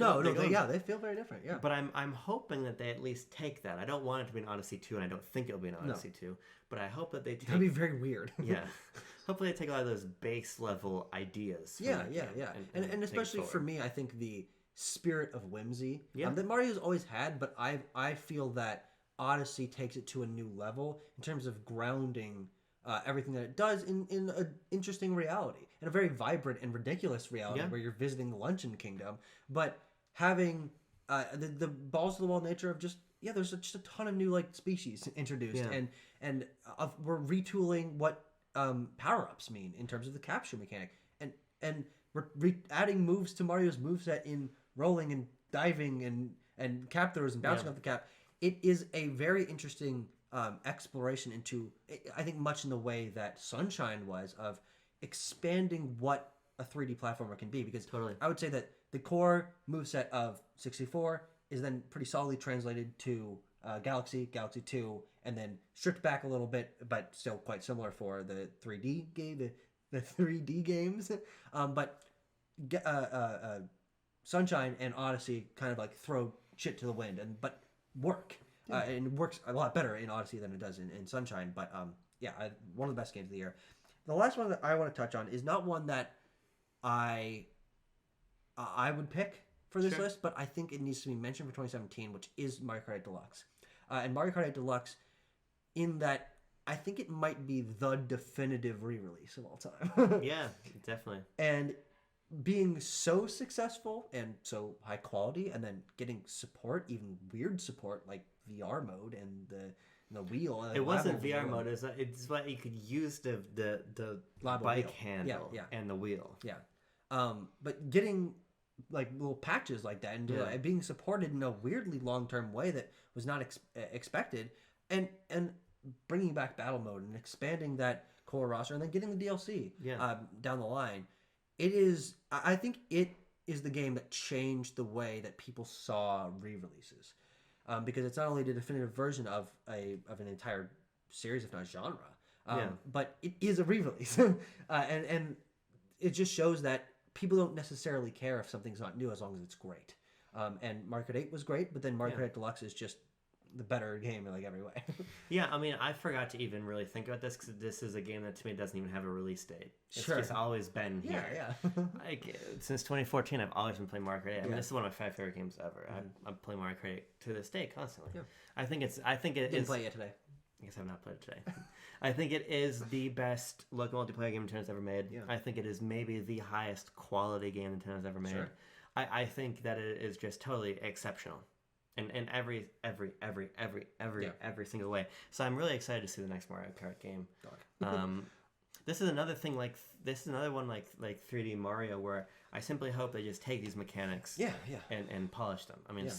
A: feel very different. Yeah.
B: But I'm hoping that they at least take that. I don't want it to be an Odyssey 2, and I don't think it'll be an Odyssey 2. But I hope that they take.
A: That'd be very weird.
B: Yeah. Hopefully they take a lot of those base level ideas. From that game
A: And especially for me, I think the spirit of whimsy that Mario's always had, but I feel that Odyssey takes it to a new level in terms of grounding everything that it does in an interesting reality, in a very vibrant and ridiculous reality where you're visiting the Luncheon Kingdom, but having the balls to the wall nature of just there's just a ton of new like species introduced, and we're retooling what power-ups mean in terms of the capture mechanic, and we're adding moves to Mario's moveset in rolling and diving and cap throws and bouncing off the cap. It is a very interesting exploration into, I think, much in the way that Sunshine was, of expanding what a 3D platformer can be. Because I would say that the core moveset of 64 is then pretty solidly translated to Galaxy 2, and then stripped back a little bit, but still quite similar for the 3D game, the 3D games. But Sunshine and Odyssey kind of like throw shit to the wind, but work. And it works a lot better in Odyssey than it does in Sunshine. But one of the best games of the year. The last one that I want to touch on is not one that I would pick for this list, but I think it needs to be mentioned for 2017, which is Mario Kart 8 Deluxe. And Mario Kart 8 Deluxe, in that I think it might be the definitive re-release of all time.
B: Yeah, definitely.
A: And being so successful and so high quality, and then getting support, even weird support like VR mode and the wheel.
B: It wasn't VR mode. It's what you could use the bike handle and the wheel.
A: Yeah. But getting like little patches like that and being supported in a weirdly long-term way that was not expected, and bringing back battle mode and expanding that core roster, and then getting the DLC down the line. I think it is the game that changed the way that people saw re-releases, because it's not only the definitive version of an entire series, if not genre, but it is a re-release, and it just shows that people don't necessarily care if something's not new as long as it's great. And Mario Kart 8 was great, but then Mario Kart 8 Deluxe is just the better game in like every way.
B: Yeah, I mean, I forgot to even really think about this because this is a game that to me doesn't even have a release date. It's just always been here.
A: Yeah.
B: Like since 2014, I've always been playing Mario Kart 8. I mean, this is one of my 5 favorite games ever. I'm playing Mario Kart 8 to this day constantly. Yeah. I think it
A: Didn't play it today.
B: I guess I've not played it today. I think it is the best local multiplayer game Nintendo's ever made. Yeah. I think it is maybe the highest quality game Nintendo's ever made. Sure. I think that it is just totally exceptional. In every single way. So I'm really excited to see the next Mario Kart game. This is another thing this is another one like 3D Mario where I simply hope they just take these mechanics and polish them. I mean,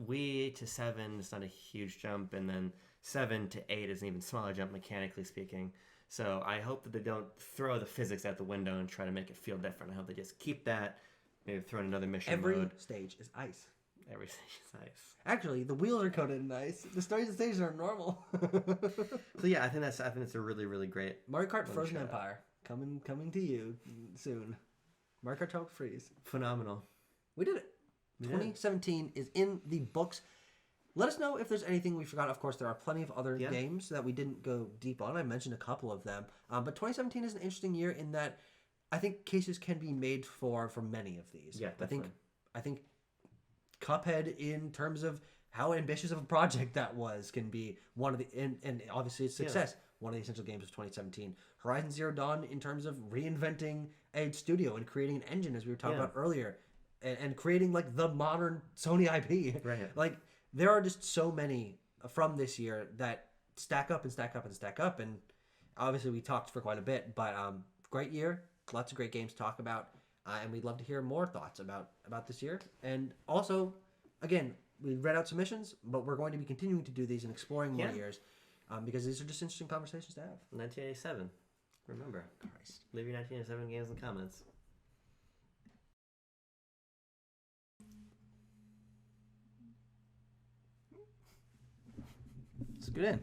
B: Wii to 7 is not a huge jump, and then 7 to 8 is an even smaller jump mechanically speaking. So I hope that they don't throw the physics out the window and try to make it feel different. I hope they just keep that, maybe throw in another mission
A: Every
B: mode.
A: stage is ice.
B: Every stage is ice.
A: Actually, the wheels are coated in ice. The stages are normal.
B: So yeah, I think it's a really, really great
A: Mario Kart Frozen Empire coming to you soon. Mario Kart Tropical Freeze.
B: Phenomenal.
A: We did it. 2017 is in the books. Let us know if there's anything we forgot. Of course, there are plenty of other games that we didn't go deep on. I mentioned a couple of them. But 2017 is an interesting year in that I think cases can be made for many of these.
B: Yeah, definitely.
A: I think Cuphead, in terms of how ambitious of a project that was, can be one of the and obviously its success, one of the essential games of 2017. Horizon Zero Dawn, in terms of reinventing a studio and creating an engine, as we were talking about earlier, and creating like the modern Sony IP.
B: Right.
A: Like there are just so many from this year that stack up and stack up and stack up, and obviously we talked for quite a bit, but great year, lots of great games to talk about. And we'd love to hear more thoughts about this year. And also, again, we read out submissions, but we're going to be continuing to do these and exploring more years because these are just interesting conversations to have.
B: 1987. Remember.
A: Christ.
B: Leave your 1987 games in the comments.
A: Let's get in.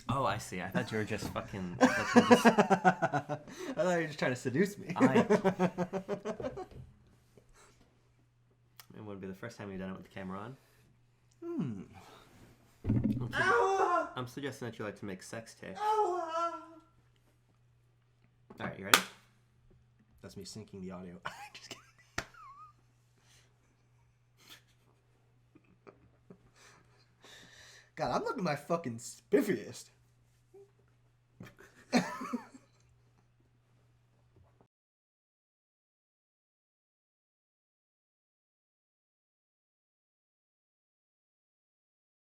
B: Oh, I see. I thought you were just fucking...
A: I thought you were just trying to seduce me.
B: It would be the first time you've done it with the camera on. I'm suggesting that you like to make sex tapes. Alright, you ready?
A: That's me syncing the audio. Just kidding. God, I'm looking my fucking spiffiest.